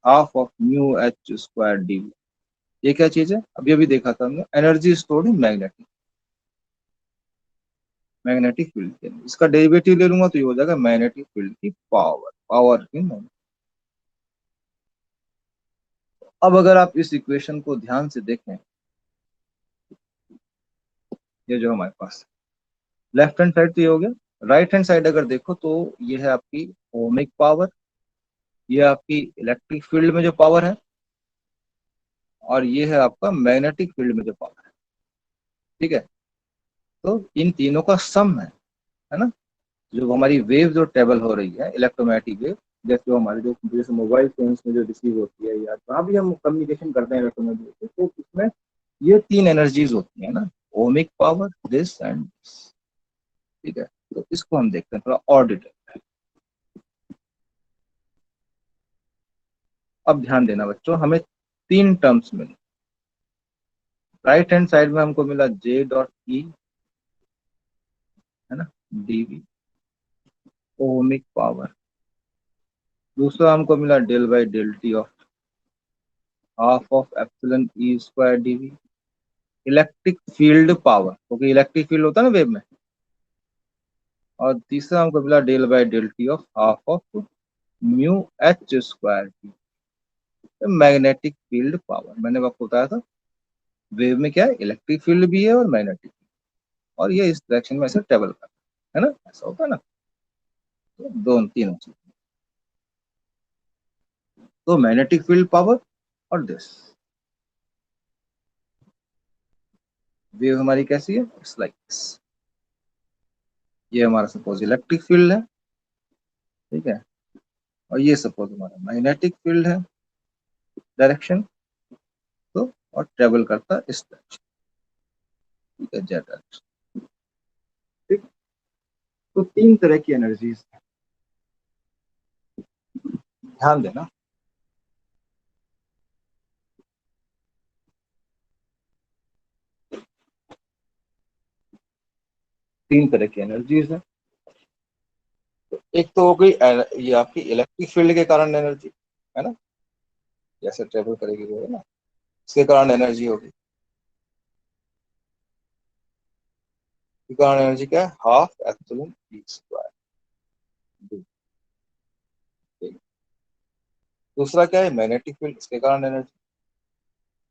half of mu H square D, ये क्या चीज है, अभी अभी देखा था हमने, energy stored in magnetic, magnetic field के लिए। इसका डेरिवेटिव ले लूंगा तो ये हो जाएगा मैग्नेटिक फील्ड की पावर, पावर इन। अब अगर आप इस इक्वेशन को ध्यान से देखें, ये जो हमारे पास लेफ्ट हैंड साइड तो ये हो गया, राइट हैंड साइड अगर देखो तो ये है आपकी ओमिक पावर, ये आपकी इलेक्ट्रिक फील्ड में जो पावर है, और ये है आपका मैग्नेटिक फील्ड में जो पावर है। ठीक है, तो इन तीनों का सम है ना, जो हमारी वेव जो ट्रेवल हो रही है इलेक्ट्रोमैग्नेटिक वेव, जैसे हमारे जो जैसे मोबाइल फोन्स में जो रिसीव होती है, या जहाँ भी हम कम्युनिकेशन करते हैं इलेक्ट्रोमैग्नेटिक वेव, तो इसमें ये तीन एनर्जीज होती है ना, ohmic power, this and this. ठीक है, तो इसको हम देखते हैं थोड़ा और डिटेल। अब ध्यान देना बच्चों, हमें तीन टर्म्स मिले। राइट हैंड साइड में हमको मिला जे डॉट ई, है ना, डीवी ओमिक पावर। दूसरा हमको मिला del by del T of half of epsilon E square D V, electric field power, क्योंकि इलेक्ट्रिक फील्ड होता है ना वेव में। और तीसरा हमको मिला del by del T of half of mu H square T, magnetic field power. मैंने आपको बताया था वेव में क्या है, इलेक्ट्रिक फील्ड भी है और मैग्नेटिक, और ये इस डायरेक्शन में ऐसे ट्रेवल करता है ना, ऐसा होता है ना। तो दोनों तीनों चीज, तो मैग्नेटिक फील्ड पावर और दिस वेव हमारी कैसी है, इट्स लाइक दिस। ये हमारा सपोज इलेक्ट्रिक फील्ड है, ठीक है, और ये सपोज हमारा मैग्नेटिक फील्ड है डायरेक्शन, तो और ट्रेवल करता है इस डायरेक्शन। ठीक है, जेड डायरेक्शन। ठीक, तो तीन तरह की एनर्जीज, ध्यान देना। तीन तरह की एनर्जीज है। तो एक तो हो गई ये आपकी इलेक्ट्रिक फील्ड के कारण एनर्जी, है ना, जैसे ट्रेवल करेगी वो, है ना, इसके कारण एनर्जी होगी। इसके कारण एनर्जी क्या है, हाफ एप्सिलॉन ई स्क्वायर। दूसरा क्या है, मैग्नेटिक फील्ड, इसके कारण एनर्जी,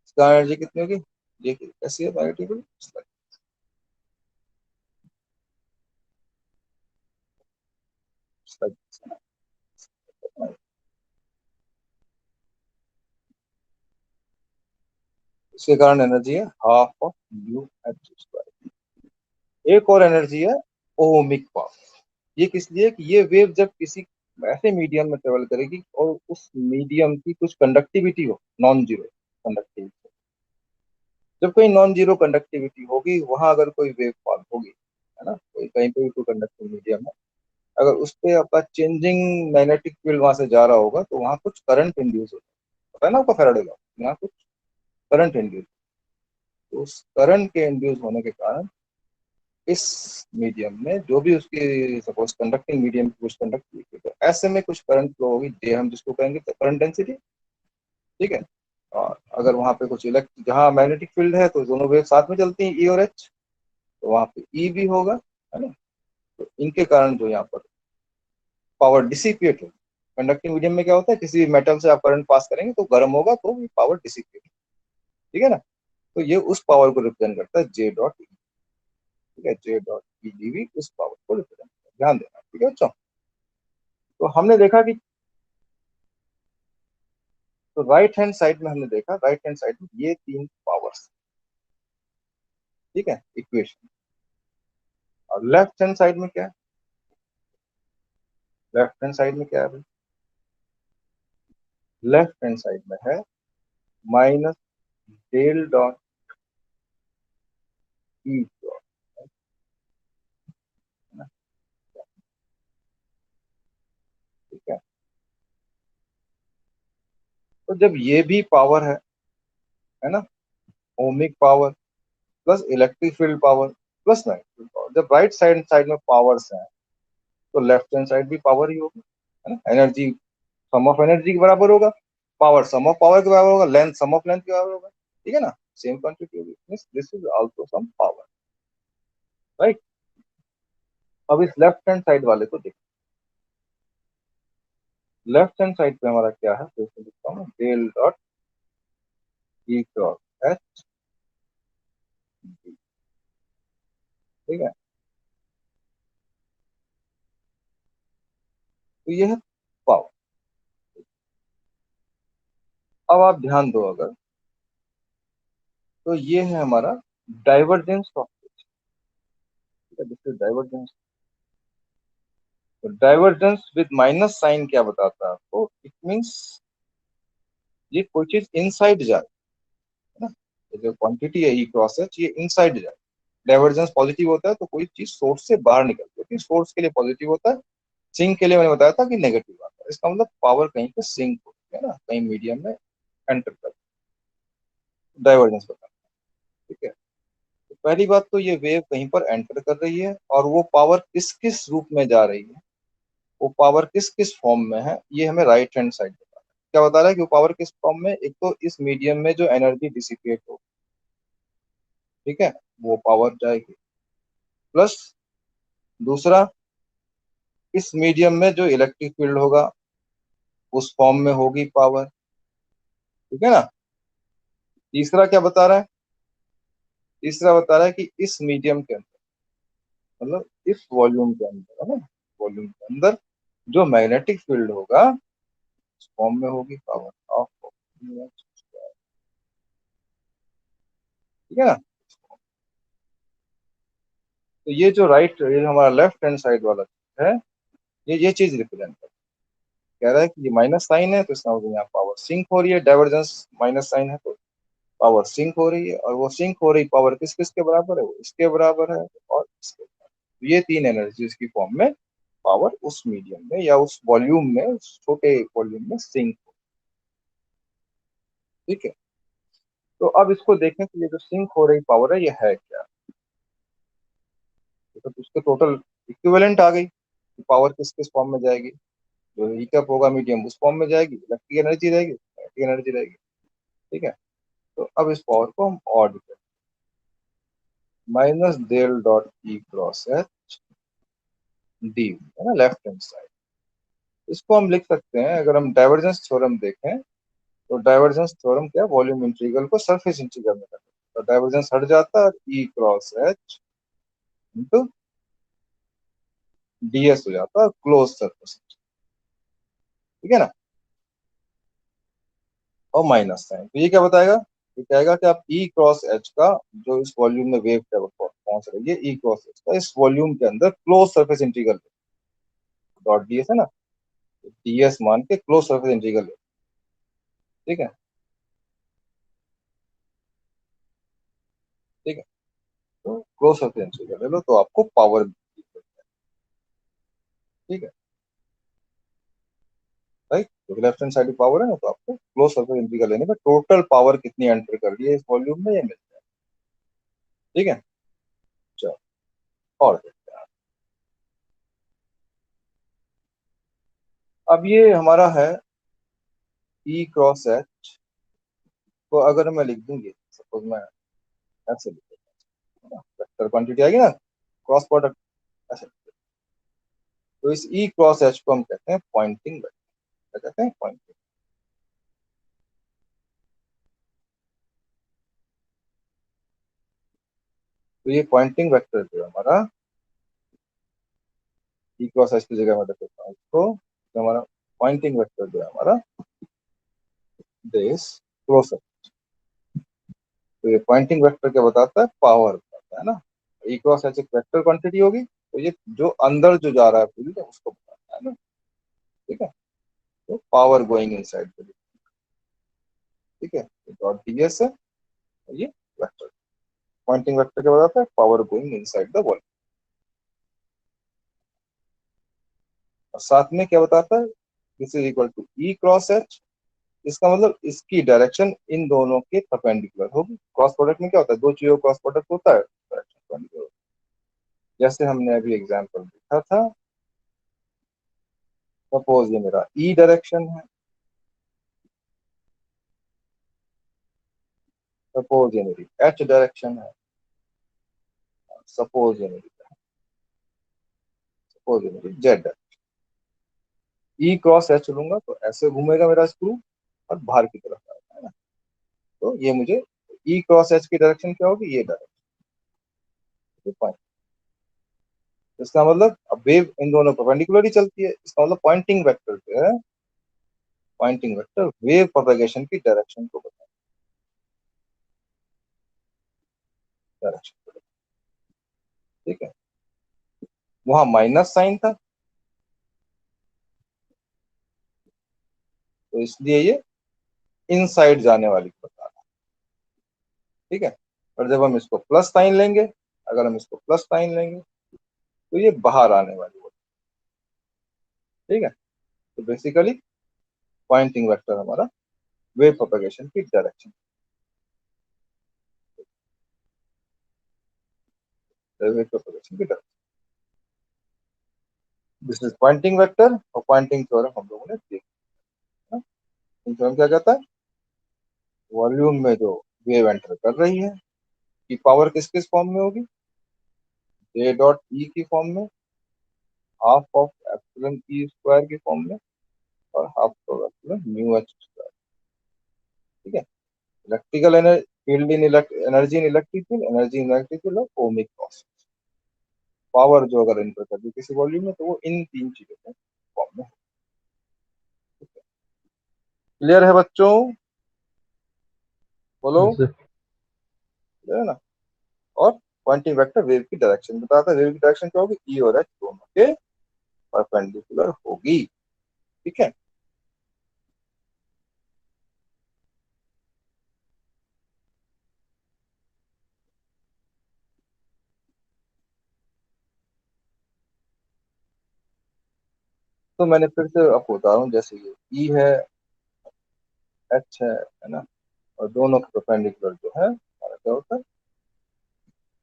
इसका एनर्जी कितनी होगी, ये कैसी है मैग्नेटिक फील्ड, इसके कारण एनर्जी है half of mu H square. एक और एनर्जी है ओमिक पावर। ये किस लिए कि ये वेव जब किसी ऐसे मीडियम में ट्रेवल करेगी और उस मीडियम की कुछ कंडक्टिविटी हो, नॉन जीरो कंडक्टिविटी। जब कोई नॉन जीरो कंडक्टिविटी होगी वहां अगर कोई वेव फॉल होगी, है ना, कोई कहीं पे भी कोई कंडक्टिव मीडियम है, अगर उस पे आपका चेंजिंग मैग्नेटिक फील्ड वहां से जा रहा होगा तो वहां कुछ करंट इंड्यूस होता है, पता है ना आपको फैराडे लॉ, यहाँ कुछ करंट इंड्यूस। तो उस करंट के इंड्यूस होने के कारण इस मीडियम में जो भी उसकी सपोज कंडक्टिंग मीडियम की कुछ कंडक्टिविटी, तो ऐसे में कुछ करंट फ्लो होगी, जे हम जिसको कहेंगे करंट डेंसिटी। ठीक है। और अगर वहां पे कुछ इलेक्ट जहाँ मैग्नेटिक फील्ड है तो दोनों वेव साथ में चलती हैं, ई और एच, तो वहां पे ई भी होगा, है ना। तो इनके कारण जो यहाँ पर पावर डिसिपेट होगी। कंडक्टिंग मीडियम में क्या होता है, किसी मेटल से आप करंट पास करेंगे तो गर्म होगा तो पावर डिसिपेट। ठीक है ना। तो ये उस पावर को रिप्रेजेंट करता है जे डॉट ई। ठीक है, जे डॉट ई डीवी उस पावर को रिप्रेजेंट करता है, ध्यान देना। ठीक है बच्चों। तो हमने देखा कि तो राइट हैंड साइड में हमने देखा, राइट हैंड साइड में ये तीन पावर्स। ठीक है, इक्वेशन। और लेफ्ट हैंड साइड में क्या है, लेफ्ट हैंड साइड में क्या है भाई, लेफ्ट हैंड साइड में है minus del dot E dot, है ना। ठीक है। तो जब ये भी पावर है ना, ohmic power plus electric field power plus magnetic field power, जब राइट साइड साइड में पावर्स हैं तो लेफ्ट हैंड साइड भी पावर ही होगी, है ना। एनर्जी सम ऑफ एनर्जी के बराबर होगा, पावर सम ऑफ पावर के बराबर होगा, लेंथ सम ऑफ लेंथ के बराबर होगा। ठीक है ना, सेम क्वांटिटी होगी, this is also some power, right. अब इस लेफ्ट हैंड साइड वाले को देखो, लेफ्ट हैंड साइड पे हमारा क्या है, तो इसमें लिखता हूँ del dot E cross H D. ठीक है। तो ये है पावर। अब आप ध्यान दो अगर, तो ये है हमारा डाइवर्जेंस ऑफ, डाइवर्जेंस। तो डाइवर्जेंस विद माइनस साइन क्या बताता है आपको, इट मींस ये कोई चीज इनसाइड जा रही है ना, ये जो क्वांटिटी है ई क्रॉस एच ये इनसाइड जा रही है। डाइवर्जेंस पॉजिटिव होता है तो कोई चीज सोर्स से बाहर निकलती है, क्योंकि सोर्स के लिए पॉजिटिव होता है, सिंक के लिए मैंने बताया था कि नेगेटिव आता है। इसका मतलब पावर कहीं पे सिंक होती है ना, कहीं मीडियम में एंटर कर, डाइवर्जेंस बताता है। ठीक है। तो पहली बात तो ये वेव कहीं पर एंटर कर रही है और वो पावर किस किस रूप में जा रही है, वो पावर किस किस फॉर्म में है, ये हमें राइट हैंड साइड बता रहा है। क्या बता रहा है कि वो पावर किस फॉर्म में, एक तो इस मीडियम में जो एनर्जी डिसिपेट हो, ठीक है, वो पावर जाएगी, प्लस दूसरा इस मीडियम में जो इलेक्ट्रिक फील्ड होगा उस फॉर्म में होगी पावर। ठीक है ना। तीसरा क्या बता रहा है, तीसरा बता रहा है कि इस मीडियम के अंदर, मतलब इस वॉल्यूम के अंदर, है ना, वॉल्यूम के अंदर जो मैग्नेटिक फील्ड होगा उस फॉर्म में होगी पावर ऑफ। ठीक है ना। तो ये जो राइट, ये जो हमारा लेफ्ट हैंड साइड वाला है, ये चीज रिप्रेजेंट कर, कह रहा है कि ये माइनस साइन है तो इसका मतलब यहाँ पावर सिंक हो रही है, डाइवर्जेंस माइनस साइन है तो पावर सिंक हो रही है, और वो सिंक हो रही पावर किस किस के बराबर है, वो इसके बराबर है और इसके बराबर। तो ये तीन एनर्जीज की फॉर्म में पावर उस मीडियम में या उस वॉल्यूम में, उस छोटे वॉल्यूम में सिंक। ठीक है। तो अब इसको देखें कि ये जो सिंक हो रही पावर है ये है क्या, तो उसके टोटल इक्विवेलेंट आ गई कि पावर किस किस फॉर्म में जाएगी, जो हीटअप होगा मीडियम उस फॉर्म में जाएगी, इलेक्ट्रिक एनर्जी रहेगी, काइनेटिक एनर्जी रहेगी। ठीक है। तो अब इस पावर को हम और define, minus del dot E cross H D, है ना, लेफ्ट हैंड साइड। इसको हम लिख सकते हैं, अगर हम डाइवर्जेंस थ्योरम देखें तो डाइवर्जेंस थ्योरम क्या, वॉल्यूम इंटीग्रल को सरफेस इंटीग्रल में करते हैं, तो डाइवर्जेंस हट जाता है, ई क्रॉस एच इंटू डीएस हो जाता है, क्लोज सरफेस। ठीक है ना। और माइनस साइन, तो ये क्या बताएगा, ये कहेगा कि आप ई क्रॉस एच का जो इस वॉल्यूम में वेव पहुंच रही है, ई क्रॉस एच का इस वॉल्यूम के अंदर close surface integral dot DS, है ना। ds मान के क्लोज सरफेस इंटीग्रल ले, ठीक है, ठीक है। तो क्लोज सरफेस इंटीग्रल ले लो तो आपको पावर, ठीक है, राइट, क्योंकि लेफ्ट हैंड साइड पावर है ना, तो आपको क्लोज सरफेस इंटीग्रल लेने में टोटल पावर कितनी एंटर कर रही है इस वॉल्यूम में ये मिलता है, ठीक है। चलो और देखते हैं। अब ये हमारा है ई क्रॉस एच, तो अगर मैं लिख दूंगी, सपोज मैं ऐसे लिख देता हूँ, वेक्टर क्वांटिटी आएगी ना, क्रॉस प्रोडक्ट ऐसे, तो इस ई क्रॉस एच को हम कहते हैं पॉइंटिंग वेक्टर, क्या कहते हैं, पॉइंटिंग। तो ये पॉइंटिंग वेक्टर जो है हमारा, ई क्रॉस एच की जगह मैं रख देता हूँ इसको, तो हमारा पॉइंटिंग वेक्टर जो है हमारा दिस क्रॉस, तो ये पॉइंटिंग वेक्टर क्या बताता है, पावर बताता है ना। ई क्रॉस एच एक वेक्टर क्वांटिटी होगी, तो ये जो अंदर जो जा रहा है फील्ड उसको बताता है ना, ठीक है। तो पावर गोइंग इनसाइड द, ठीक है, डॉट डीएस है, ये वेक्टर, पॉइंटिंग वेक्टर क्या बताता है, power going inside the volume. और साथ में क्या बताता है, this is equal to E cross H, इसका मतलब इसकी डायरेक्शन इन दोनों के परपेंडिकुलर होगी। क्रॉस प्रोडक्ट में क्या होता है, दो चीजों क्रॉस प्रोडक्ट होता है, डायरेक्शन परपेंडिकुलर, जैसे हमने अभी एग्जांपल देखा था। सपोज ये मेरा ई डायरेक्शन है, सपोज ये मेरी एच डायरेक्शन है, सपोज ये मेरी, सपोज ये मेरी जेड है। ई क्रॉस एच लूंगा तो ऐसे घूमेगा मेरा स्क्रू और बाहर की तरफ आएगा, है ना। तो ये मुझे ई क्रॉस एच की डायरेक्शन क्या होगी, ये डायरेक्शन। इसका मतलब अब वेव इन दोनों परपेंडिकुलर ही चलती है, इसका मतलब पॉइंटिंग वेक्टर जो है, पॉइंटिंग वेक्टर वेव प्रोपेगेशन की डायरेक्शन को बताता है, डायरेक्शन, ठीक है। वहां माइनस साइन था, तो इसलिए ये इनसाइड जाने वाली को बता रहा है, ठीक है। और जब हम इसको प्लस साइन लेंगे, अगर हम इसको प्लस साइन लेंगे तो ये बाहर आने वाली होती है, ठीक है। तो बेसिकली पॉइंटिंग वेक्टर हमारा वेव प्रोपेगेशन की डायरेक्शन, वेव प्रोपेगेशन की direction, this is pointing vector. और पॉइंटिंग थ्योरम हम लोगों ने देखा, थ्योरम क्या कहता है, वॉल्यूम में जो वेव एंटर कर रही है की पावर किस किस फॉर्म में होगी, जे डॉट ई की फॉर्म में, half of epsilon E square की फॉर्म में, और half of epsilon mu H square, ठीक है। Electrical energy, field in energy in electric field, energy in electric field, और ओमिक लॉस, पावर जो अगर एंटर कर दी किसी वॉल्यूम में तो वो इन तीन चीजों के फॉर्म में। क्लियर है बच्चों, बोलो, हाँ सर। क्लियर है ना। और पॉइंटिंग वेक्टर वेव की डायरेक्शन बताता है, वेव की डायरेक्शन क्या होगी, ई और एच दोनों के परपेंडिकुलर होगी, ठीक है। तो मैंने फिर से आपको बता रहा हूँ, जैसे ये ई है, एच है ना, और दोनों के परपेंडिकुलर जो है हमारा क्या होता है,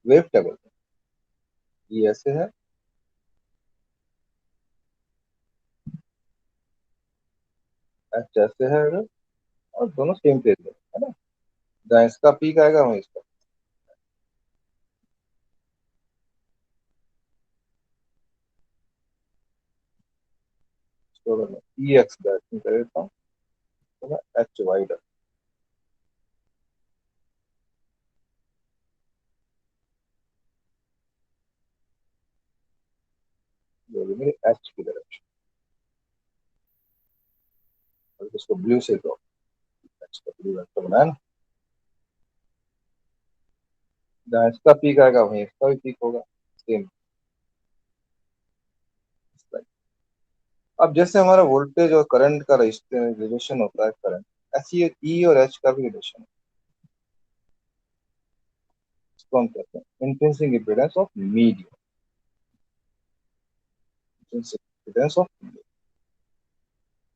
वेव टेबल। ये ऐसे है, एच ऐसे है अगर, और दोनों सेम फेज में है ना, जहाँ इसका पीक आएगा वहीं इसका, तो अगर मैं ई एक्स डायरेक्शन कर देता हूँ तो मैं एच वाई डायरेक्शन, जो भी मेरी एच की डायरेक्शन, और इसको ब्लू से ड्रॉ, एच का ब्लू वेक्टर बनाया ना, जहाँ इसका पीक आएगा वहीं इसका भी पीक होगा, सेम, अब जैसे हमारा वोल्टेज और करंट का रिलेशन होता है करंट, ऐसे ही ई और एच का भी रिलेशन है। इसको हम कहते हैं intrinsic impedance of medium. Intrinsic impedance of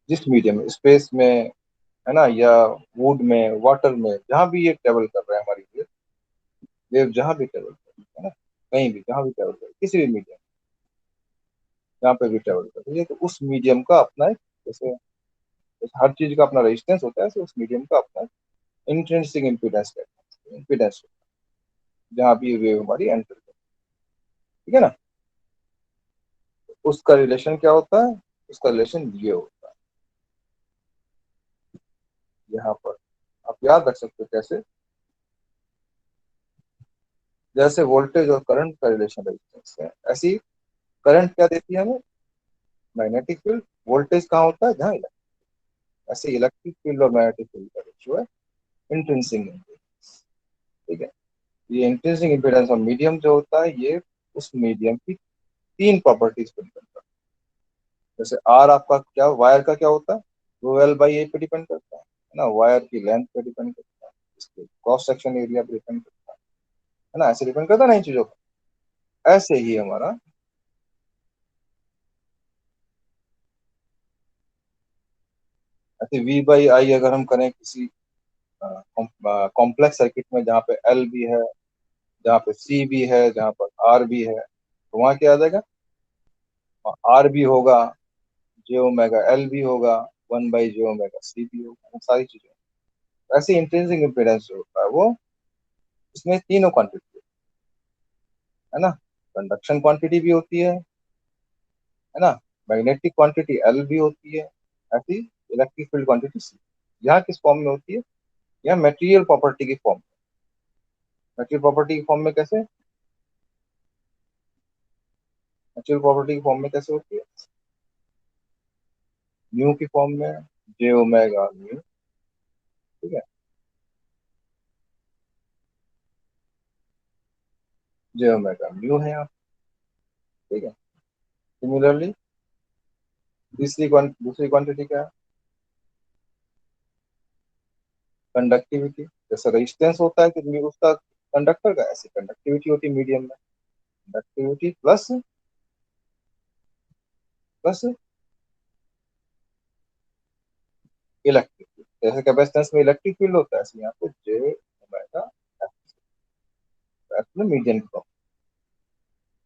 जिस मीडियम, स्पेस में है ना, या वुड में, वाटर में, जहां भी ये ट्रेवल कर रहा है हमारी वेव, वेव जहां भी ट्रेवल कर रही है ना, कहीं भी जहां भी ट्रेवल कर रही है, किसी भी मीडियम जहाँ पे भी ट्रेवल कर रही है, तो उस मीडियम का अपना एक, जैसे जैसे हर चीज का अपना रेजिस्टेंस होता है, ऐसे उस मीडियम का अपना इंट्रिंसिक इम्पीडेंस कहते हैं, इम्पीडेंस, जहाँ भी वेव हमारी एंटर करती है। ठीक है ना। उसका रिलेशन क्या होता है? उसका रिलेशन ये होता है यहाँ पर, आप याद रख सकते हो कैसे, जैसे वोल्टेज और करंट का रिलेशन रेजिस्टेंस है, ऐसी करंट क्या देती है हमें? Magnetic field. वोल्टेज कहाँ होता है? जहाँ इलेक्ट्रिक। ऐसे इलेक्ट्रिक फील्ड और मैग्नेटिक फील्ड का रेशियो है इंट्रिंसिक इम्पीडेंस। ठीक है। ये इंट्रिंसिक इम्पीडेंस और मीडियम जो होता है, ये उस मीडियम की तीन प्रॉपर्टीज पर डिपेंड करता है। जैसे आर आपका क्या, वायर का क्या होता है? वो एल बाई ए पे डिपेंड करता है ना, वायर की लेंथ पे डिपेंड करता है, इसके क्रॉस सेक्शन एरिया पे डिपेंड करता है ना, ऐसे डिपेंड करता है ना इन चीजों पर। ऐसे ही हमारा, ऐसे वी बाई आई अगर हम करें किसी कॉम्प्लेक्स सर्किट में, जहाँ पे एल भी है, जहाँ पे सी भी है, जहाँ पर आर भी है, तो वहाँ क्या आ जाएगा? आर भी होगा, जे ओमेगा एल भी होगा, one by J omega C भी होगा, सारी चीजें। ऐसे इंट्रिंसिक इम्पीडेंस जो होता है वो, इसमें तीनों क्वांटिटी है ना, कंडक्शन क्वांटिटी भी होती है ना, मैग्नेटिक क्वांटिटी एल भी होती है, ऐसी इलेक्ट्रिक फील्ड क्वांटिटी सी। यहाँ किस फॉर्म में होती है? यहाँ मेटेरियल प्रॉपर्टी की फॉर्म। मेटेरियल प्रॉपर्टी की फॉर्म में कैसे? नेचुरल प्रॉपर्टी की फॉर्म में कैसे होती है? म्यू की फॉर्म में, जे ओमेगा म्यू। ठीक है, जे ओमेगा म्यू है यहाँ। ठीक है। सिमिलरली दूसरी क्वांटिटी क्या है? कंडक्टिविटी। जैसे रेजिस्टेंस होता है कि उसका कंडक्टर का, ऐसे कंडक्टिविटी होती है मीडियम में। Conductivity plus plus electric field. जैसे कैपेसिटेंस में इलेक्ट्रिक फील्ड होता है, ऐसे यहाँ पे जे ओमेगा एफ में मीडियम का।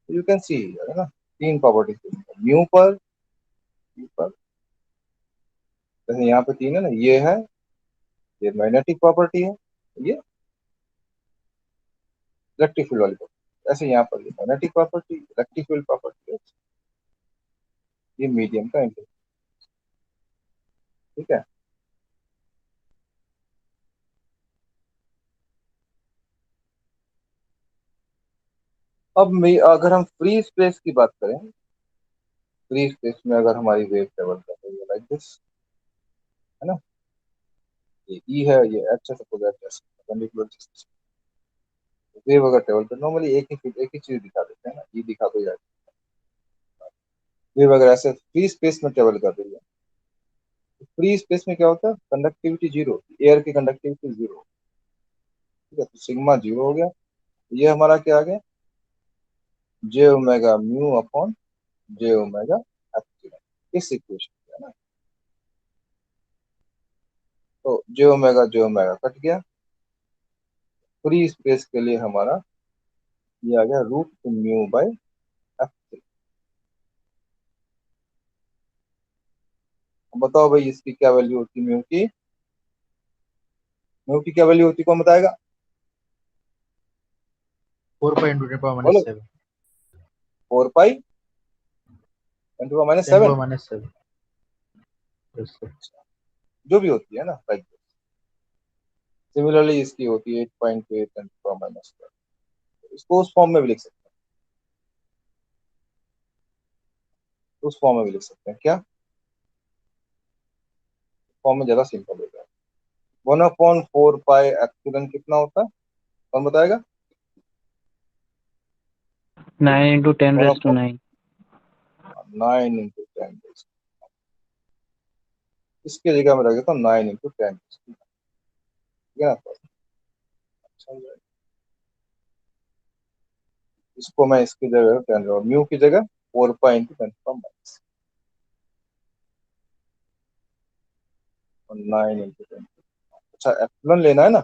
यू कैन सी है ना, तीन प्रॉपर्टी म्यू पर, म्यू पर, जैसे यहाँ पे तीन है ना, ये मैग्नेटिक प्रॉपर्टी है, ये इलेक्ट्रिक फील्ड वाली प्रॉपर्टी। ऐसे यहाँ पर ये magnetic property, electric field property है, ये मीडियम का इंटरफेरेंस। ठीक है। अब अगर हम फ्री स्पेस की बात करें, फ्री स्पेस में अगर हमारी वेव ट्रेवल कर रही है लाइक दिस, है ना, ये ई है, ये एच है, suppose H S perpendicular distance. Wave अगर ट्रेवल कर, नॉर्मली एक ही चीज दिखा देते हैं ना, ई दिखा दो या, वेव अगर ऐसे फ्री स्पेस में ट्रेवल कर रही है, फ्री स्पेस में क्या होता है? कंडक्टिविटी जीरो, एयर की कंडक्टिविटी जीरो। ठीक है, तो सिग्मा जीरो हो गया। ये हमारा क्या आ गया? J omega mu upon J omega epsilon, इस इक्वेशन है ना। तो जे ओमेगा कट गया। फ्री स्पेस के लिए हमारा ये आ गया root to mu by epsilon. बताओ भाई इसकी क्या वैल्यू होती है? म्यू की, म्यू की क्या वैल्यू होती है, कौन बताएगा? 4 × 10⁻⁷ बोलो। 4 pi into minus 7, 10⁻⁷ yes sir। जो भी होती है ना लाइक। सिमिलरली इसकी होती है 8.8 इंटू इसको उस फॉर्म में भी लिख सकते हैं, उस फॉर्म में भी लिख सकते हैं क्या? फॉर्म में ज्यादा सिंपल हो जाए। 1/4 पाई एप्सिलॉन कितना होता है, कौन बताएगा? 9 × 10⁻⁹। 9 इंटू 10। इसके जगह में रख देता हूँ 9 × 10, ठीक है ना। तो अच्छा हो जाएगा। इसको मैं इसकी जगह 10 और म्यू की जगह 4 पाई × 10⁻⁹ और 9 × 10। अच्छा एप्सिलॉन लेना है ना,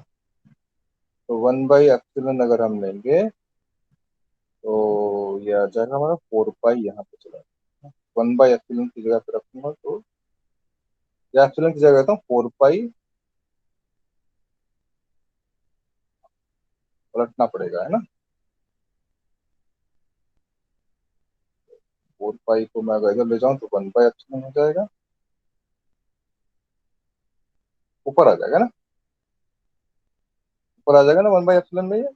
तो 1/ε अगर हम लेंगे तो ये आ जाएगा हमारा 4 पाई, यहाँ पे चला 1/ε की जगह पे रखूंगा तो या एप्सिलॉन की जगह रहता हूँ 4 पाई, पलटना पड़ेगा है ना। 4 पाई को मैं अगर इधर ले जाऊँ तो 1/ε हो जाएगा, ऊपर आ जाएगा ना, ऊपर आ जाएगा ना 1/ε में ये।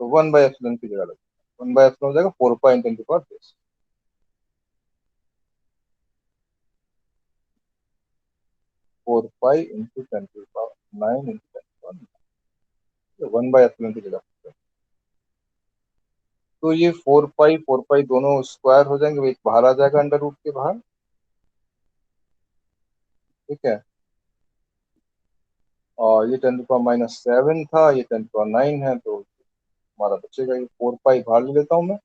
तो 1/ε की जगह लगेगा 1/ε हो जाएगा 4 पाई × 10⁻⁴। 4 पाई × 10⁹ 1/ε की जगह। तो ये 4 पाई दोनों स्क्वायर हो जाएंगे, एक बाहर आ जाएगा अंडर रूट के बाहर, ठीक है। और ये 10⁻⁷ था, ये 10⁻9 है, तो हमारा बचेगा ये 4 पाई बाहर ले लेता हूँ मैं।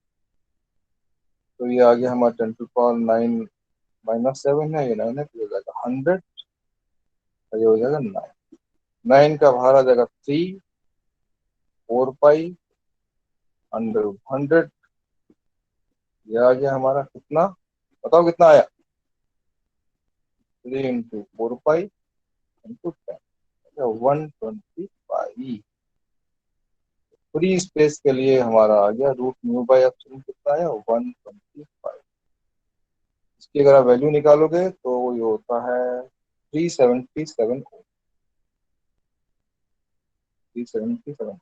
तो ये आ गया हमारा 10⁻9 - 7 है, ये 9 है, तो ये हो जाएगा 100, और ये हो जाएगा 9। 9 का बाहर आ जाएगा 3, 4 पाई √100। ये आ गया हमारा कितना, बताओ कितना आया, 3 × 4 पाई × 10, 120 पाई। फ्री स्पेस के लिए हमारा आ गया √μ/ε कितना आया, 120 पाई। इसकी अगर आप वैल्यू निकालोगे तो ये होता है 377 ओम, 377।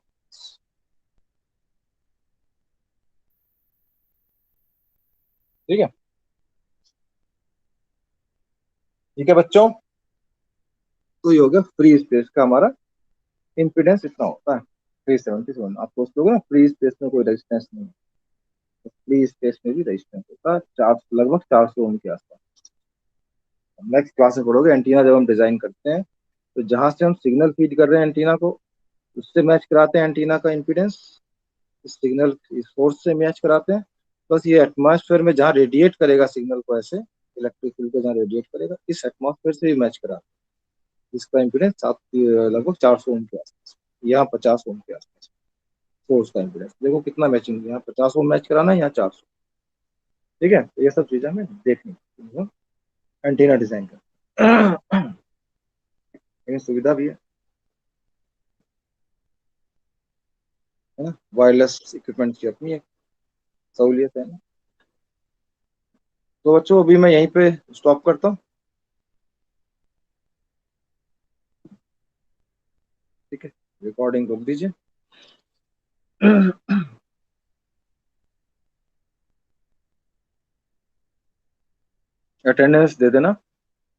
ठीक है, ठीक है बच्चों। तो ये हो गया फ्री स्पेस का हमारा इम्पीडेंस इतना होता है 377। आप सोचते ना फ्री स्पेस में कोई रेजिस्टेंस नहीं है, तो फ्री स्पेस में भी रेजिस्टेंस होता है 400, लगभग 400 ओम के आसपास। नेक्स्ट क्लास में पढ़ोगे एंटीना जब हम डिजाइन करते हैं तो जहां से हम सिग्नल फीड कर रहे हैं एंटीना को, उससे मैच कराते हैं एंटीना का इम्पीडेंस, सिग्नल सोर्स से मैच कराते हैं। बस ये एटमॉस्फेयर में जहाँ रेडिएट करेगा सिग्नल को, ऐसे इलेक्ट्रिक फील्ड को जहाँ रेडिएट करेगा, इस एटमॉस्फेयर से भी मैच करा, इसका इम्पीडेंस लगभग 400 ओम के आसपास, यहाँ 50 ओम के आसपास सोर्स का इम्पीडेंस। देखो कितना मैचिंग, यहाँ 50 ओम मैच कराना है, यहाँ 400। ठीक है, तो ये सब चीजें हमें देखनी एंटीना डिजाइन कर लेकिन सुविधा भी है ना, वायरलेस इक्विपमेंट की अपनी एक सहूलियत है ना। तो बच्चों अभी मैं यहीं पे स्टॉप करता हूँ, ठीक है, रिकॉर्डिंग रोक दीजिए। अटेंडेंस दे देना,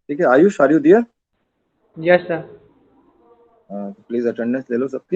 ठीक है। Ayush, are you there? Yes sir. Please attendance ले लो सबकी।